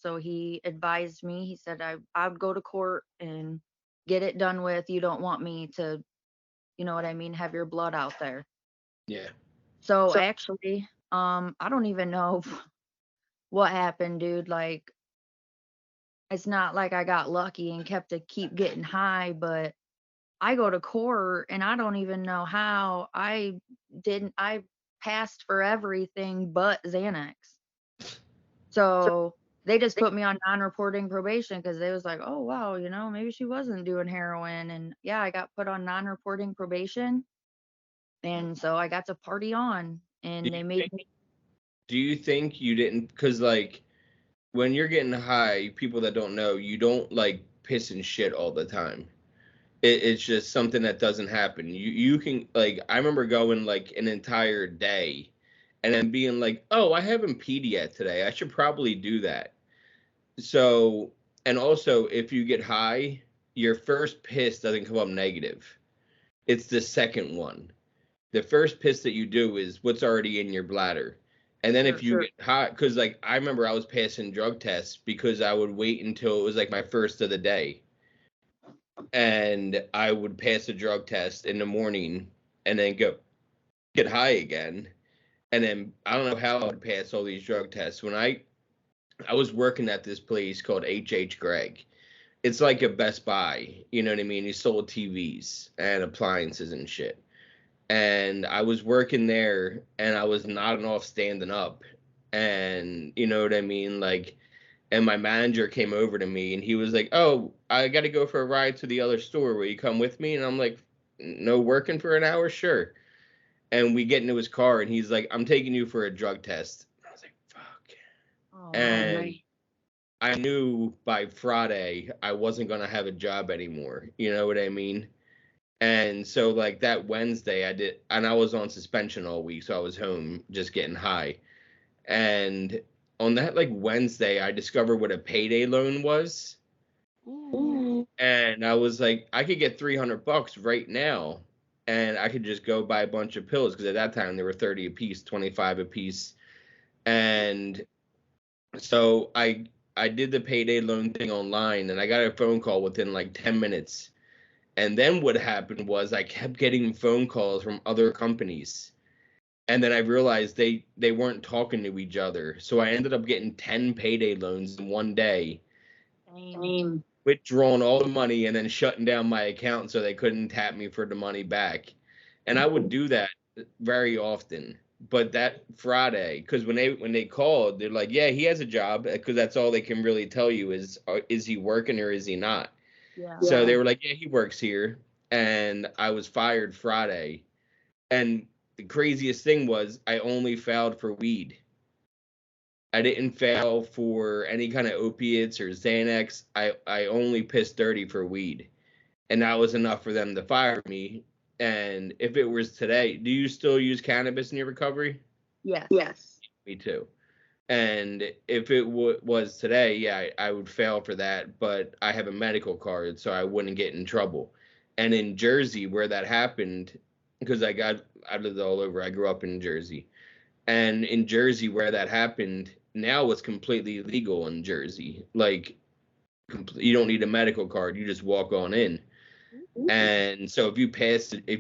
So he advised me, he said I would go to court and get it done with. You don't want me to, you know what I mean, have your blood out there. Yeah. So actually, I don't even know what happened, dude. Like, it's not like I got lucky and keep getting high, but I go to court and I don't even know how I passed for everything but Xanax. So they just put me on non-reporting probation because they was like, oh wow, you know, maybe she wasn't doing heroin. And yeah, I got put on non-reporting probation. And so I got to party on, and they made me. Do you think you didn't? Because like when you're getting high, people that don't know, you don't like piss and shit all the time. It's just something that doesn't happen. You can like I remember going like an entire day, and then being like, oh, I haven't peed yet today. I should probably do that. So, and also if you get high, your first piss doesn't come up negative. It's the second one. The first piss that you do is what's already in your bladder. And then if you get hot, because like I remember I was passing drug tests because I would wait until it was like my first of the day. And I would pass a drug test in the morning and then go get high again. And then I don't know how I would pass all these drug tests. When I was working at this place called H.H. Gregg. It's like a Best Buy, you know what I mean? He sold TVs and appliances and shit. And I was working there and I was nodding off standing up. And you know what I mean? Like, and my manager came over to me and he was like, oh, I got to go for a ride to the other store. Will you come with me? And I'm like, no, working for an hour? Sure. And we get into his car and he's like, I'm taking you for a drug test. I was like, fuck. Oh, And man. I knew by Friday I wasn't going to have a job anymore. You know what I mean? And so like that Wednesday I did, and I was on suspension all week. So I was home just getting high. And on that like Wednesday, I discovered what a payday loan was. Ooh. And I was like, I could get $300 right now. And I could just go buy a bunch of pills. Cause at that time they were 30 a piece, 25 a piece. And so I did the payday loan thing online and I got a phone call within like 10 minutes. And then what happened was I kept getting phone calls from other companies. And then I realized they weren't talking to each other. So I ended up getting 10 payday loans in one day, Same. withdrawing all the money and then shutting down my account so they couldn't tap me for the money back. And I would do that very often. But that Friday, because when they called, they're like, "Yeah, he has a job," because that's all they can really tell you is he working or is he not? Yeah. So they were like, "Yeah, he works here," and I was fired Friday. And the craziest thing was I only failed for weed. I didn't fail for any kind of opiates or Xanax. I only pissed dirty for weed, and that was enough for them to fire me. And if it was today, do you still use cannabis in your recovery? Yes. Me too. And if it was today, yeah, I would fail for that. But I have a medical card, so I wouldn't get in trouble. And in Jersey, where that happened, because I lived all over. I grew up in Jersey, and in Jersey, where that happened, now it's completely legal in Jersey. Like, you don't need a medical card; you just walk on in. And so if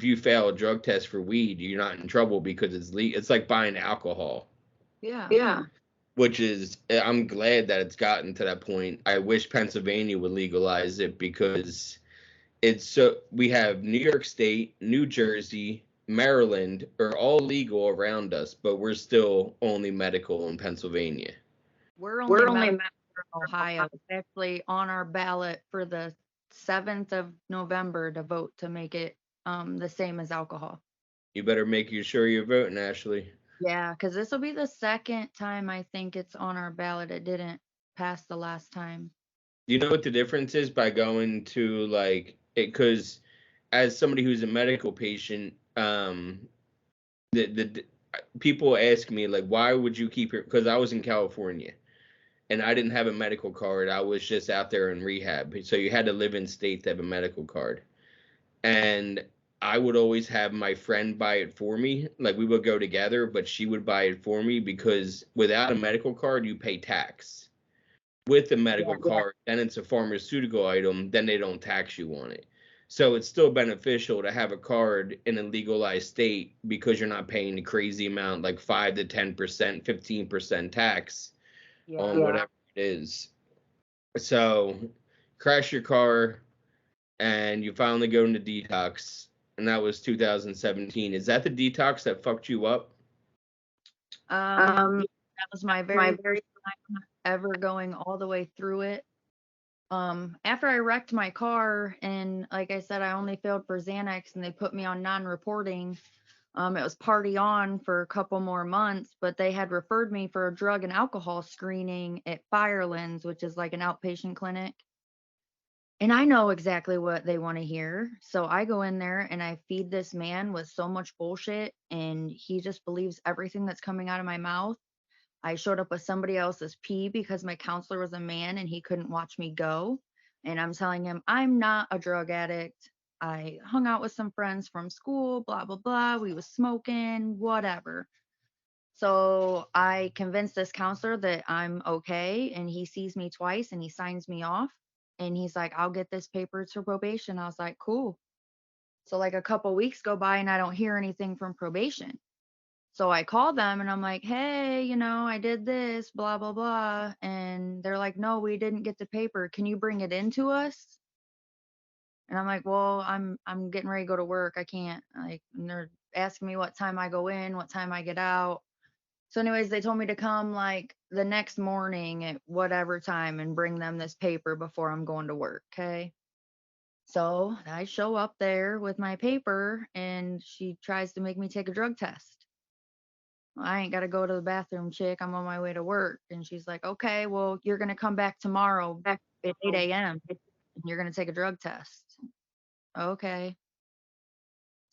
you fail a drug test for weed, you're not in trouble because it's legal. It's like buying alcohol. Yeah. Which is, I'm glad that it's gotten to that point. I wish Pennsylvania would legalize it because we have New York State, New Jersey, Maryland are all legal around us, but we're still only medical in Pennsylvania. We're only medical in Ohio. It's actually on our ballot for the 7th of November to vote to make it the same as alcohol. You better make sure you're voting, Ashlee. Yeah, because this will be the second time I think it's on our ballot. It didn't pass the last time. Do you know what the difference is by going to like it? Because as somebody who's a medical patient, the people ask me like, why would you keep your? Because I was in California and I didn't have a medical card. I was just out there in rehab, so you had to live in state to have a medical card. And I would always have my friend buy it for me. Like we would go together, but she would buy it for me because without a medical card, you pay tax. With a medical card, then it's a pharmaceutical item, then they don't tax you on it. So it's still beneficial to have a card in a legalized state because you're not paying the crazy amount, like 5 to 10%, 15% tax on whatever it is. So crash your car and you finally go into detox, and that was 2017. Is that the detox that fucked you up? That was my very first time ever going all the way through it. After I wrecked my car, and like I said, I only failed for Xanax, and they put me on non-reporting. It was party on for a couple more months, but they had referred me for a drug and alcohol screening at Firelands, which is like an outpatient clinic. And I know exactly what they want to hear. So I go in there and I feed this man with so much bullshit, and he just believes everything that's coming out of my mouth. I showed up with somebody else's pee because my counselor was a man and he couldn't watch me go. And I'm telling him, I'm not a drug addict. I hung out with some friends from school, blah, blah, blah. We was smoking, whatever. So I convinced this counselor that I'm okay. And he sees me twice and he signs me off. And he's like, I'll get this paper to probation. I was like, cool. So like a couple weeks go by and I don't hear anything from probation. So I call them and I'm like, hey, I did this, blah, blah, blah. And they're like, no, we didn't get the paper. Can you bring it in to us? And I'm like, well, I'm getting ready to go to work. I can't. And they're asking me what time I go in, what time I get out. So anyways, they told me to come like the next morning at whatever time and bring them this paper before I'm going to work. Okay. So I show up there with my paper and she tries to make me take a drug test. I ain't got to go to the bathroom, chick. I'm on my way to work. And she's like, okay, well, you're going to come back tomorrow back at 8 a.m. and you're going to take a drug test. Okay.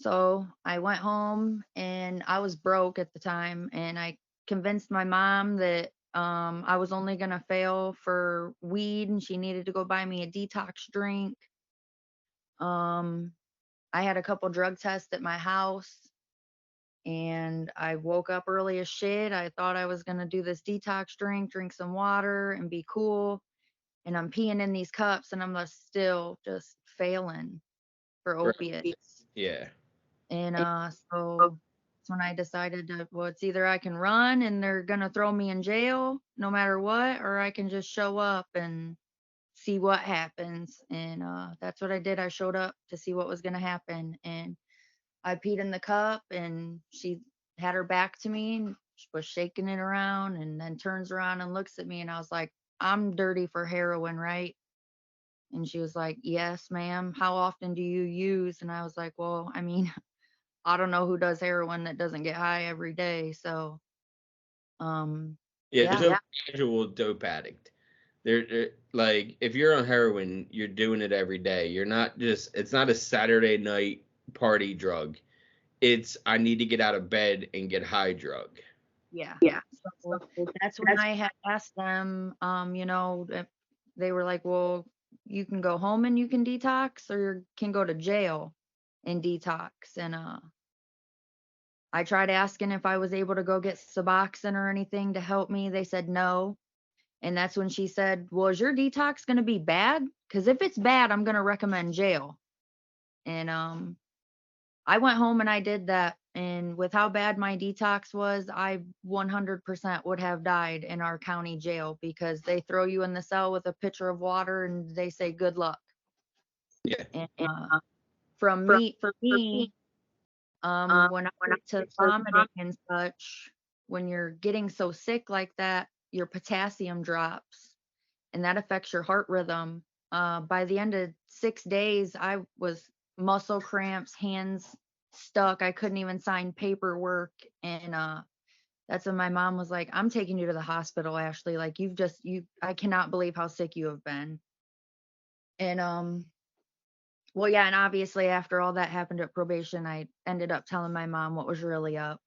So I went home and I was broke at the time. And I convinced my mom that I was only going to fail for weed and she needed to go buy me a detox drink. I had a couple drug tests at my house. And I woke up early as shit. I thought I was going to do this detox drink some water and be cool. And I'm peeing in these cups and I'm still just failing for opiates. Yeah. And so that's when I decided well, it's either I can run and they're going to throw me in jail no matter what, or I can just show up and see what happens. And that's what I did. I showed up to see what was going to happen. And I peed in the cup and she had her back to me and she was shaking it around and then turns around and looks at me and I was like, I'm dirty for heroin, right? And she was like, yes, ma'am. How often do you use? And I was like, well, I mean, I don't know who does heroin that doesn't get high every day. So, there's no casual dope addict. They're like, if you're on heroin, you're doing it every day. You're not it's not a Saturday night party drug. It's I need to get out of bed and get high drug. Yeah. So that's when I had asked them, if they were like, well, you can go home and you can detox or you can go to jail and detox. And I tried asking if I was able to go get Suboxone or anything to help me. They said no. And that's when she said, well, is your detox going to be bad? Because if it's bad, I'm going to recommend jail. And I went home and I did that. And with how bad my detox was, I 100% would have died in our county jail because they throw you in the cell with a pitcher of water and they say, good luck. Yeah. And for me, when I went to vomiting and such, when you're getting so sick like that, your potassium drops and that affects your heart rhythm. By the end of 6 days, I was muscle cramps, hands stuck. I couldn't even sign paperwork. And that's when my mom was like, I'm taking you to the hospital, Ashlee. Like, I cannot believe how sick you have been. And, well, yeah. And obviously, after all that happened at probation, I ended up telling my mom what was really up.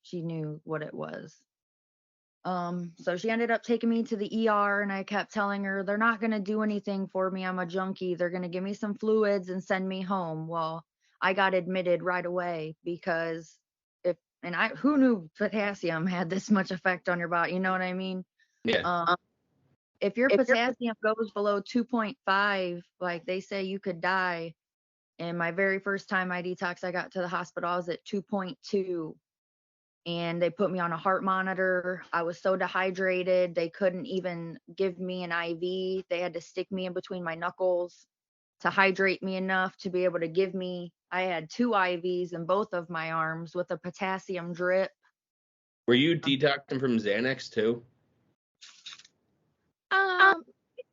She knew what it was. So she ended up taking me to the ER, and I kept telling her they're not going to do anything for me. I'm a junkie. They're going to give me some fluids and send me home. Well, I got admitted right away because who knew potassium had this much effect on your body? You know what I mean? Yeah. If your potassium goes below 2.5, like they say you could die. And my very first time I detoxed, I got to the hospital, I was at 2.2. And they put me on a heart monitor. I was so dehydrated, they couldn't even give me an IV. They had to stick me in between my knuckles to hydrate me enough to be able to give me. I had 2 IVs in both of my arms with a potassium drip. Were you detoxing from Xanax too? I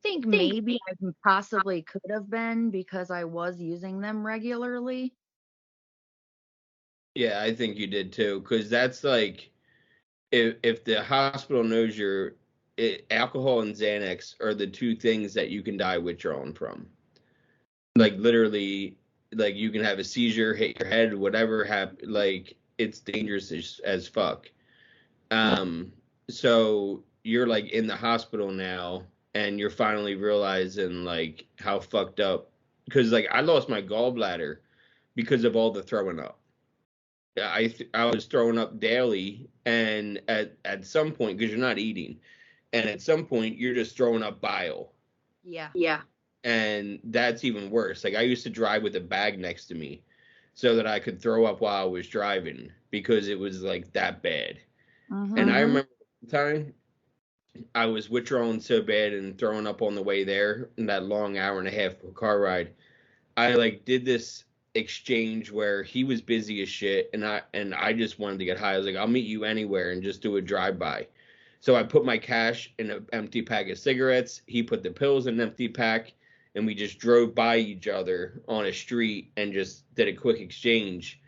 think maybe I possibly could have been because I was using them regularly. Yeah, I think you did too, because that's like, if the hospital knows alcohol and Xanax are the 2 things that you can die withdrawing from. Like, literally, like, you can have a seizure, hit your head, whatever happen. Like, it's dangerous as fuck. So you're like in the hospital now, and you're finally realizing like how fucked up. Because like I lost my gallbladder because of all the throwing up. I was throwing up daily, and at some point, because you're not eating, and at some point you're just throwing up bile. Yeah. And that's even worse. Like, I used to drive with a bag next to me so that I could throw up while I was driving, because it was like that bad. Mm-hmm. And I remember the time I was withdrawing so bad and throwing up on the way there in that long hour and a half car ride. I like did this exchange where he was busy as shit, and I just wanted to get high. I was like, I'll meet you anywhere and just do a drive by. So I put my cash in an empty pack of cigarettes. He put the pills in an empty pack, and we just drove by each other on a street and just did a quick exchange.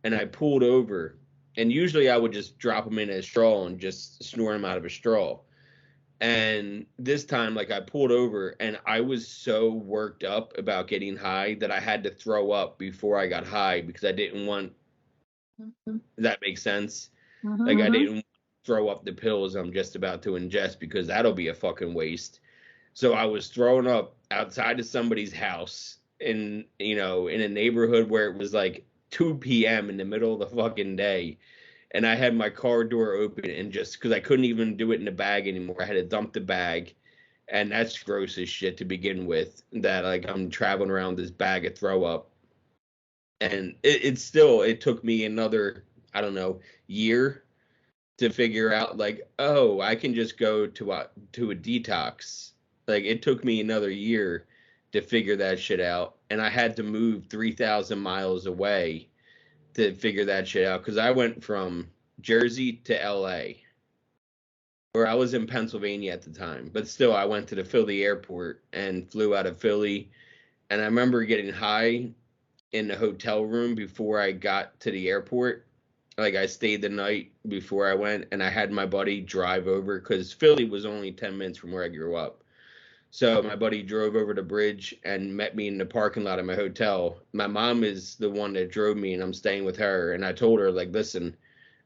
And I pulled over, and usually I would just drop them in a straw and just snort them out of a straw. And this time, like, I pulled over, and I was so worked up about getting high that I had to throw up before I got high, because I didn't want. Does that make sense? Mm-hmm. Like, I didn't throw up the pills I'm just about to ingest, because that'll be a fucking waste. So I was throwing up outside of somebody's house in a neighborhood where it was like 2 p.m. in the middle of the fucking day. And I had my car door open, and just because I couldn't even do it in the bag anymore, I had to dump the bag. And that's gross as shit to begin with, that like I'm traveling around this bag of throw up. And it took me another, I don't know, year to figure out like, oh, I can just go to a detox. Like, it took me another year to figure that shit out. And I had to move 3,000 miles away to figure that shit out, because I went from Jersey to LA, or I was in Pennsylvania at the time, but still I went to the Philly airport and flew out of Philly. And I remember getting high in the hotel room before I got to the airport. Like, I stayed the night before I went, and I had my buddy drive over, because Philly was only 10 minutes from where I grew up. So my buddy drove over the bridge and met me in the parking lot of my hotel. My mom is the one that drove me, and I'm staying with her. And I told her, like, listen,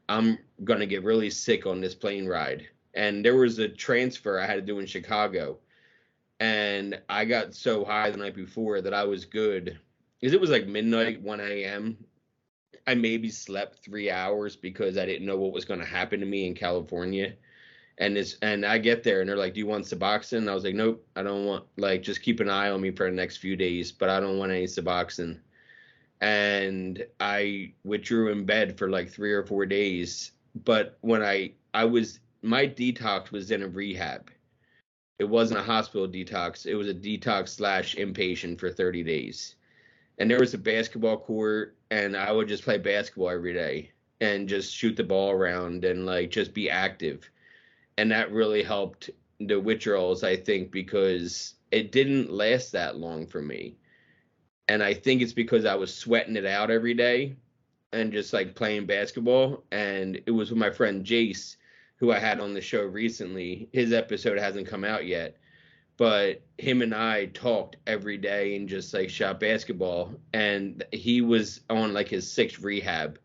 I'm going to get really sick on this plane ride. And there was a transfer I had to do in Chicago. And I got so high the night before that I was good. Because it was like midnight, 1 a.m. I maybe slept 3 hours because I didn't know what was going to happen to me in California. And I get there, and they're like, do you want Suboxone? And I was like, nope, I don't want, like, just keep an eye on me for the next few days, but I don't want any Suboxone. And I withdrew in bed for like 3 or 4 days. But when my detox was in a rehab. It wasn't a hospital detox. It was a detox / inpatient for 30 days. And there was a basketball court, and I would just play basketball every day and just shoot the ball around and like just be active. And that really helped the withdrawals, I think, because it didn't last that long for me. And I think it's because I was sweating it out every day and just like playing basketball. And it was with my friend Jace, who I had on the show recently. His episode hasn't come out yet, but him and I talked every day and just like shot basketball. And he was on like his sixth rehab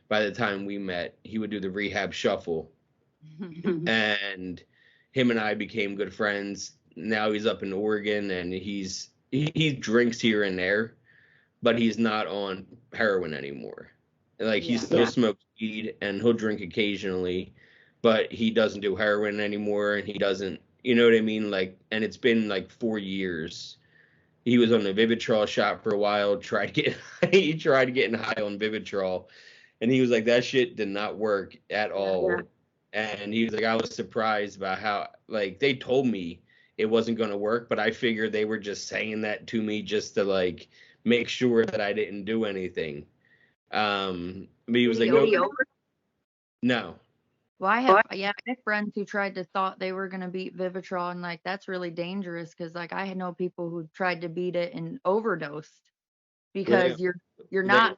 by the time we met. He would do the rehab shuffle. And him and I became good friends. Now he's up in Oregon and he drinks here and there, but he's not on heroin anymore. Like he still smokes weed and he'll drink occasionally, but he doesn't do heroin anymore and he doesn't, you know what I mean? Like, and it's been like 4 years. He was on the Vivitrol shot for a while, he tried getting high on Vivitrol, and he was like, that shit did not work at all. Yeah. And he was like, I was surprised by how, like, they told me it wasn't going to work, but I figured they were just saying that to me just to like make sure that I didn't do anything. But he was like, no. Well, I have friends who thought they were gonna beat Vivitrol, and like that's really dangerous because like I know people who tried to beat it and overdosed because you're not.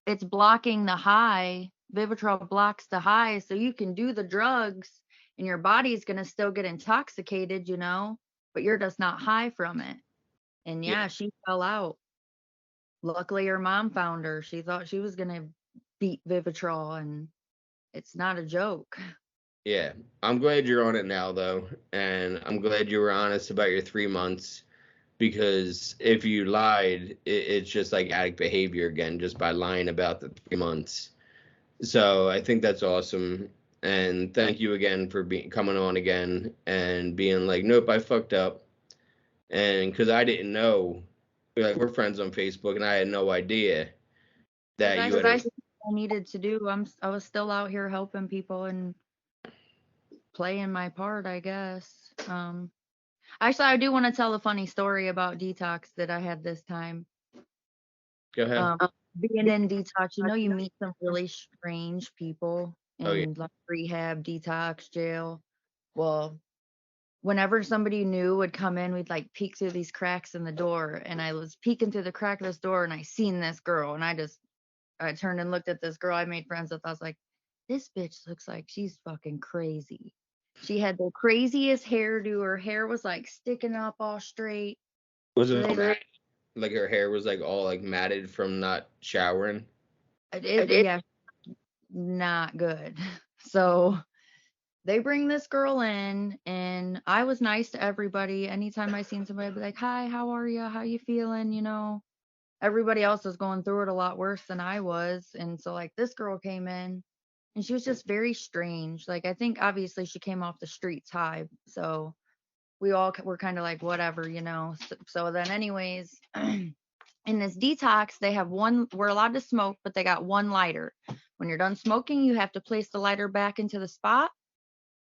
It's blocking the high. Vivitrol blocks the high, so you can do the drugs and your body's gonna still get intoxicated, you know, but you're just not high from it. And she fell out. Luckily, her mom found her. She thought she was gonna beat Vivitrol, and it's not a joke. Yeah, I'm glad you're on it now, though, and I'm glad you were honest about your 3 months, because if you lied, it's just like addict behavior again, just by lying about the 3 months. So I think that's awesome, and thank you again for coming on again and being like, nope, I fucked up, and because I didn't know, like we're friends on Facebook, and I had no idea that you had. I needed to do. I was still out here helping people and playing my part, I guess. Actually, I do want to tell a funny story about detox that I had this time. Go ahead. Being in detox, you know, you meet some really strange people in like rehab, detox, jail. Well, whenever somebody new would come in, we'd like peek through these cracks in the door, and I was peeking through the crack of this door, and I seen this girl, and I turned and looked at this girl I made friends with. I was like, this bitch looks like she's fucking crazy. She had the craziest hairdo. Her hair was like sticking up all straight. Was it like her hair was like all like matted from not showering? Yeah, not good. So they bring this girl in, and I was nice to everybody. Anytime I seen somebody, I'd be like, hi, how are you? How you feeling? You know, everybody else was going through it a lot worse than I was. And so like this girl came in and she was just very strange. Like I think obviously she came off the streets high. So we all were kind of like, whatever, you know. So then anyways, in this detox, they have we're allowed to smoke, but they got one lighter. When you're done smoking, you have to place the lighter back into the spot.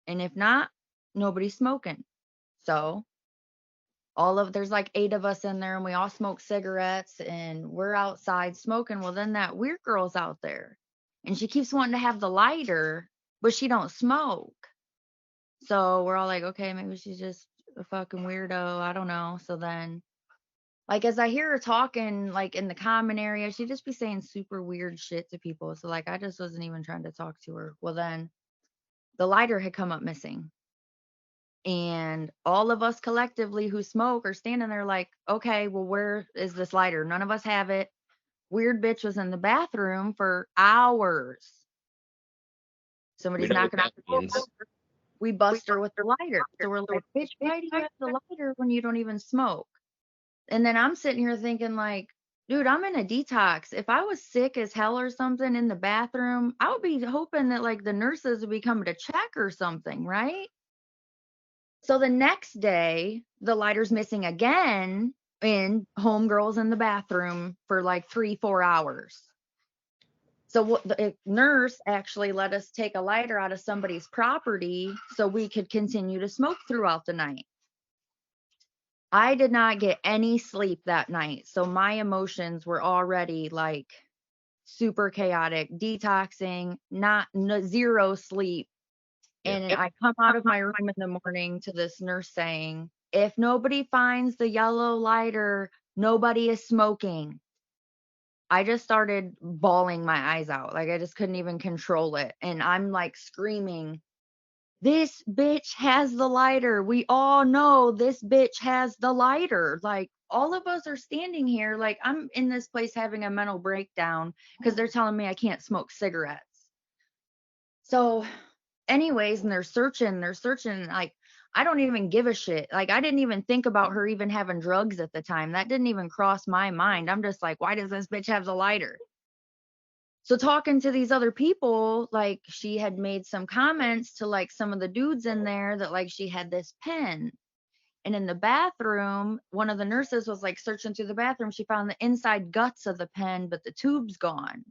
And if not, nobody's smoking. So there's like 8 of us in there, and we all smoke cigarettes, and we're outside smoking. Well, then that weird girl's out there, and she keeps wanting to have the lighter, but she don't smoke. So we're all like, okay, maybe she's just a fucking weirdo. I don't know. So then, like, as I hear her talking, like in the common area, she'd just be saying super weird shit to people. So like, I just wasn't even trying to talk to her. Well, then the lighter had come up missing. And all of us collectively who smoke are standing there like, okay, well, where is this lighter? None of us have it. Weird bitch was in the bathroom for hours. Somebody's knocking on the door. We bust her with the lighter. So we're like, bitch, why do you have the lighter when you don't even smoke? And then I'm sitting here thinking like, dude, I'm in a detox. If I was sick as hell or something in the bathroom, I would be hoping that like the nurses would be coming to check or something, right? So the next day, the lighter's missing again, and homegirl's in the bathroom for like 3-4 hours. So the nurse actually let us take a lighter out of somebody's property so we could continue to smoke throughout the night. I did not get any sleep that night. So my emotions were already like super chaotic, detoxing, zero sleep. And I come out of my room in the morning to this nurse saying, if nobody finds the yellow lighter, nobody is smoking. I just started bawling my eyes out. Like I just couldn't even control it. And I'm like screaming, this bitch has the lighter. We all know this bitch has the lighter. Like all of us are standing here. Like I'm in this place having a mental breakdown because they're telling me I can't smoke cigarettes. So anyways, and they're searching, like I don't even give a shit. Like I didn't even think about her even having drugs at the time. That didn't even cross my mind. I'm just like, why does this bitch have the lighter? So talking to these other people, like she had made some comments to like some of the dudes in there that like she had this pen. And in the bathroom, one of the nurses was like searching through the bathroom. She found the inside guts of the pen, but the tube's gone.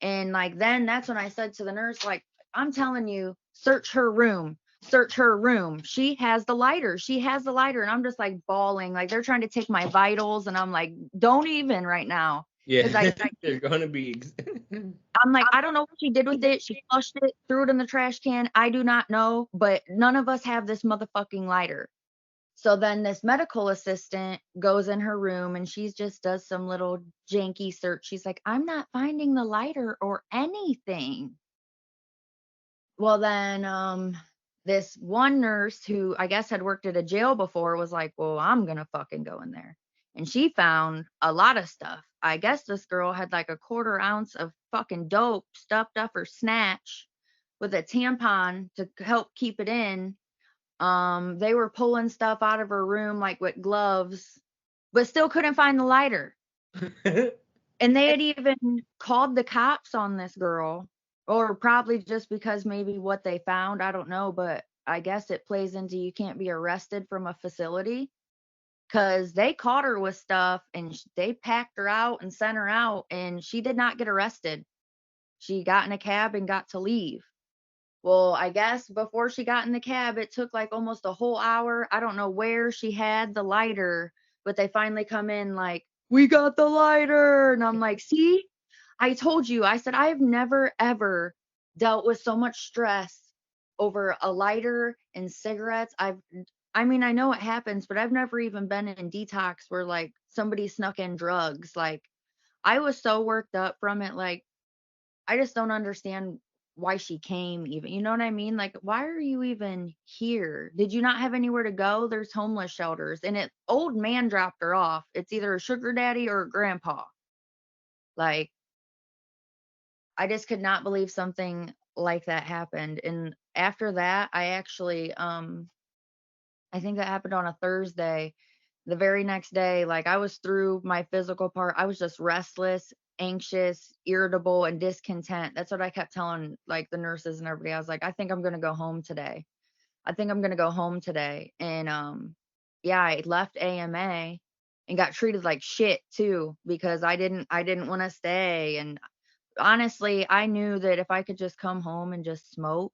And like then that's when I said to the nurse, like, I'm telling you, search her room. Search her room. She has the lighter. She has the lighter. And I'm just like bawling. Like they're trying to take my vitals. And I'm like, don't even right now. Yeah, they're gonna be. I'm like, I don't know what she did with it. She flushed it, threw it in the trash can. I do not know, but none of us have this motherfucking lighter. So then this medical assistant goes in her room and she just does some little janky search. She's like, I'm not finding the lighter or anything. Well, then this one nurse who I guess had worked at a jail before was like, well, I'm going to fucking go in there. And she found a lot of stuff. I guess this girl had like a 1/4 ounce of fucking dope stuffed up her snatch with a tampon to help keep it in. They were pulling stuff out of her room like with gloves, but still couldn't find the lighter. And they had even called the cops on this girl, or probably just because maybe what they found, I don't know, but I guess it plays into you can't be arrested from a facility because they caught her with stuff and they packed her out and sent her out and she did not get arrested. She got in a cab and got to leave. Well, I guess before she got in the cab, it took like almost a whole hour. I don't know where she had the lighter, but they finally come in like, we got the lighter. And I'm like, see, I told you, I said, I have never, ever dealt with so much stress over a lighter and cigarettes. I mean, I know it happens, but I've never even been in detox where like somebody snuck in drugs. Like I was so worked up from it. Like, I just don't understand why she came even. You know what I mean? Like, why are you even here? Did you not have anywhere to go? There's homeless shelters. And it old man dropped her off. It's either a sugar daddy or a grandpa. Like, I just could not believe something like that happened. And after that, I actually I think that happened on a Thursday. The very next day, like I was through my physical part. I was just restless, anxious, irritable, and discontent. That's what I kept telling like the nurses and everybody. I was like, I think I'm gonna go home today. I think I'm gonna go home today. And yeah, I left AMA and got treated like shit too because I didn't want to stay. And honestly, I knew that if I could just come home and just smoke,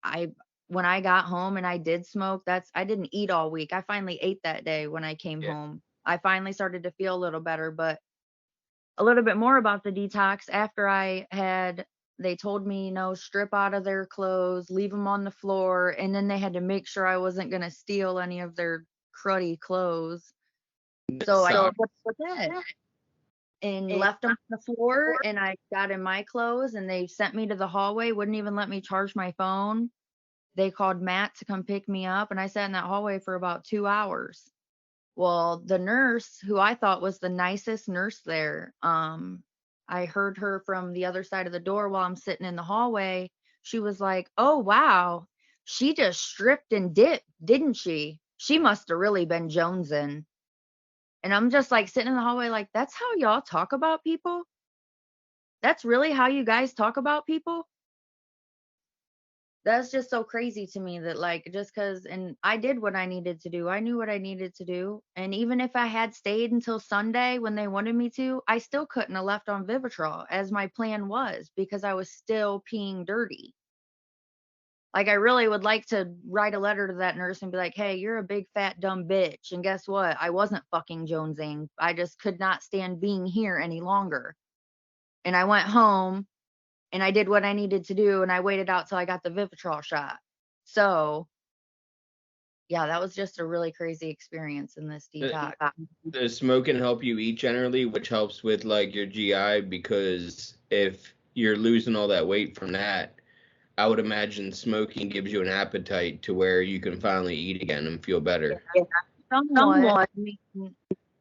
I when I got home and I did smoke, I didn't eat all week. I finally ate that day when I came Yeah. home. I finally started to feel a little better, but a little bit more about the detox after they told me, strip out of their clothes, leave them on the floor, and then they had to make sure I wasn't going to steal any of their cruddy clothes. So I stripped that and left them on the floor, and I got in my clothes, and they sent me to the hallway, wouldn't even let me charge my phone. They called Matt to come pick me up, and I sat in that hallway for about 2 hours. Well, the nurse, who I thought was the nicest nurse there, I heard her from the other side of the door while I'm sitting in the hallway. She was like, "Oh, wow. She just stripped and dipped, didn't she? She must have really been jonesing." And I'm just like sitting in the hallway like, "That's how y'all talk about people? That's really how you guys talk about people?" That's just so crazy to me that like just because and I did what I needed to do. I knew what I needed to do. And even if I had stayed until Sunday when they wanted me to, I still couldn't have left on Vivitrol as my plan was because I was still peeing dirty. Like I really would like to write a letter to that nurse and be like, "Hey, you're a big fat dumb bitch. And guess what? I wasn't fucking jonesing. I just could not stand being here any longer." And I went home and I did what I needed to do and I waited out till I got the Vivitrol shot. So yeah, that was just a really crazy experience in this detox. Does smoking help you eat generally, which helps with like your GI? Because if you're losing all that weight from that, I would imagine smoking gives you an appetite to where you can finally eat again and feel better. Yeah, somewhat. I mean,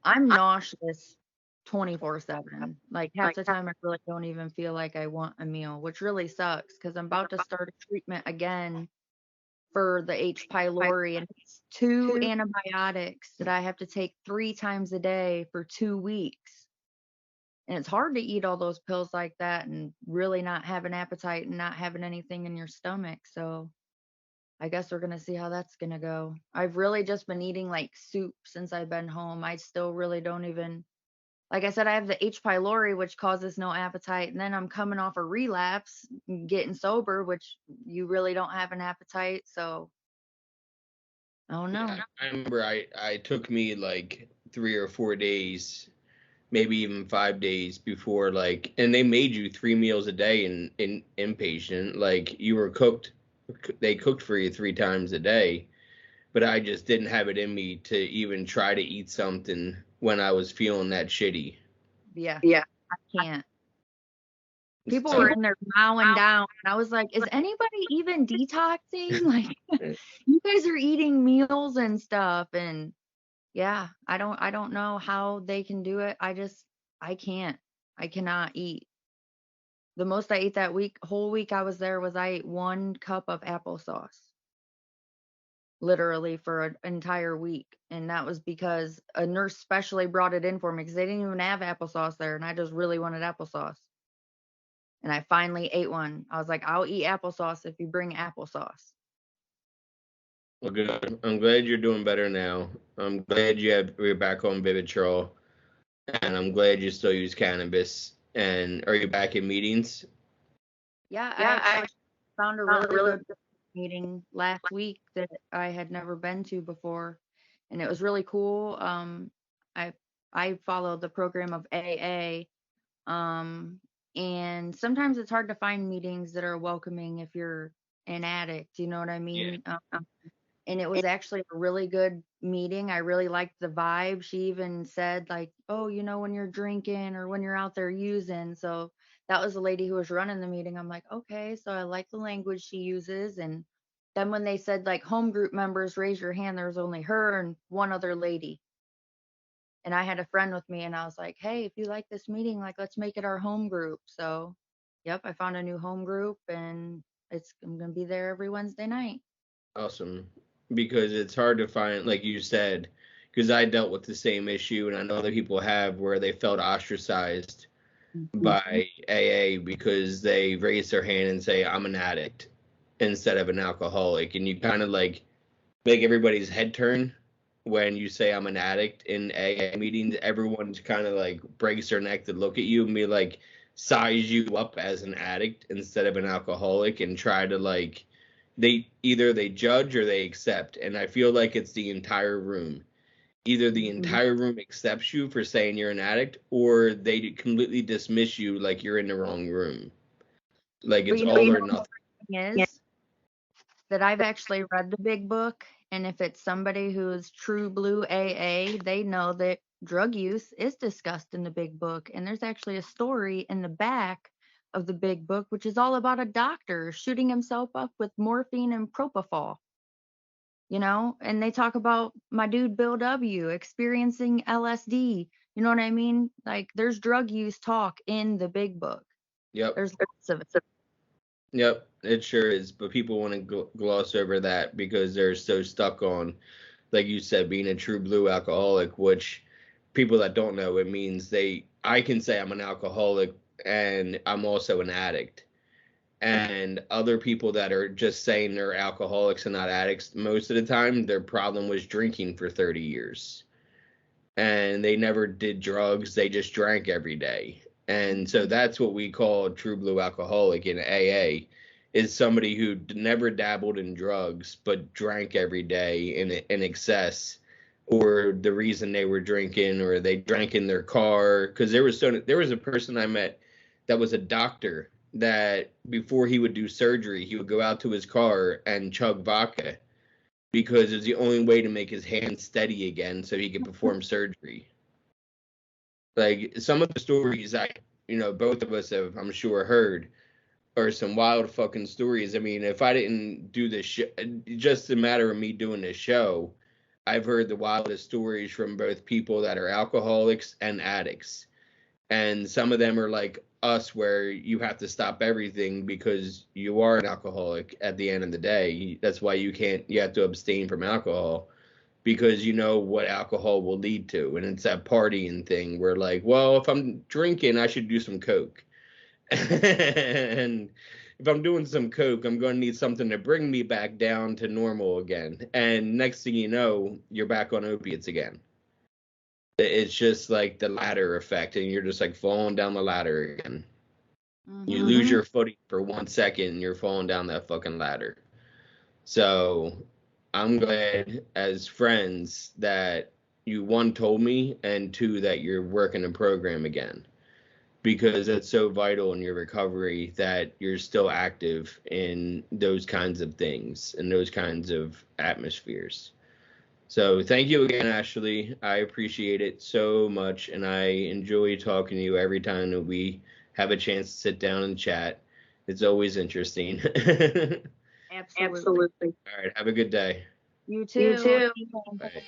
I'm nauseous 24/7. Like half the time I really don't even feel like I want a meal, which really sucks because I'm about to start a treatment again for the H. pylori, and it's 2 antibiotics that I have to take 3 times a day for 2 weeks. And it's hard to eat all those pills like that and really not have an appetite and not having anything in your stomach. So I guess we're gonna see how that's gonna go. I've really just been eating like soup since I've been home. I still really don't even, like I said, I have the H. pylori, which causes no appetite, and then I'm coming off a relapse, getting sober, which you really don't have an appetite. So I don't know. Yeah, I remember I took me like 3 or 4 days, maybe even 5 days before, like, and they made you 3 meals a day in inpatient. Like you were cooked, they cooked for you 3 times a day. But I just didn't have it in me to even try to eat something when I was feeling that shitty. Yeah, I can't. People were in there mowing down, and I was like, is anybody even detoxing? Like, you guys are eating meals and stuff, and yeah, I don't know how they can do it. I can't. I cannot eat. The most I ate that whole week I was there, was I ate 1 cup of applesauce, literally for an entire week. And that was because a nurse specially brought it in for me because they didn't even have applesauce there, and I just really wanted applesauce. And I finally ate one. I was like, I'll eat applesauce if you bring applesauce. Well, good. I'm glad you're doing better now. I'm glad you're back on Vivitrol, and I'm glad you still use cannabis. And are you back in meetings? Yeah, I found a really good meeting last week that I had never been to before, and it was really cool. I followed the program of AA, and sometimes it's hard to find meetings that are welcoming if you're an addict. You know what I mean? Yeah. And it was actually a really good meeting. I really liked the vibe. She even said like, oh, when you're drinking or when you're out there using. So that was the lady who was running the meeting. I'm like, okay, so I like the language she uses. And then when they said like home group members, raise your hand, there was only her and one other lady. And I had a friend with me, and I was like, hey, if you like this meeting, like, let's make it our home group. So yep, I found a new home group, and I'm gonna be there every Wednesday night. Awesome. Because it's hard to find, like you said, because I dealt with the same issue, and I know other people have, where they felt ostracized by AA because they raise their hand and say, I'm an addict instead of an alcoholic. And you kind of like make everybody's head turn when you say I'm an addict in AA meetings. Everyone's kind of like breaks their neck to look at you and be like, size you up as an addict instead of an alcoholic, and try to like, they judge or they accept. And I feel like it's the entire room. Either the entire room accepts you for saying you're an addict, or they completely dismiss you like you're in the wrong room. Like it's all or nothing. Is that I've actually read the big book, and if it's somebody who's true blue AA, they know that drug use is discussed in the big book. And there's actually a story in the back of the big book, which is all about a doctor shooting himself up with morphine and propofol. And they talk about my dude Bill W. experiencing LSD. You know what I mean? Like, there's drug use talk in the big book. Yep. There's lots of it. Yep, it sure is. But people want to gloss over that because they're so stuck on, like you said, being a true blue alcoholic, which people that don't know, it means I can say I'm an alcoholic and I'm also an addict. And other people that are just saying they're alcoholics and not addicts, most of the time, their problem was drinking for 30 years. And they never did drugs, they just drank every day. And so that's what we call true blue alcoholic in AA, is somebody who never dabbled in drugs but drank every day in excess, or the reason they were drinking, or they drank in their car. Because there was a person I met that was a doctor that before he would do surgery, he would go out to his car and chug vodka because it's the only way to make his hand steady again so he can perform surgery. Like, some of the stories both of us have, I'm sure, heard are some wild fucking stories. I mean, if I didn't do this just a matter of me doing this show, I've heard the wildest stories from both people that are alcoholics and addicts. And some of them are like us, where you have to stop everything because you are an alcoholic at the end of the day. That's why you have to abstain from alcohol, because you know what alcohol will lead to. And it's that partying thing where, like, well, if I'm drinking, I should do some coke. And if I'm doing some coke, I'm going to need something to bring me back down to normal again. And next thing you know, you're back on opiates again. It's just like the ladder effect, and you're just like falling down the ladder again. You lose your footing for 1 second, and you're falling down that fucking ladder. So I'm glad, as friends, that you, one, told me, and two, that you're working the program again, because it's so vital in your recovery that you're still active in those kinds of things and those kinds of atmospheres. So thank you again, Ashlee. I appreciate it so much, and I enjoy talking to you every time that we have a chance to sit down and chat. It's always interesting. Absolutely. All right, have a good day. You too. Bye.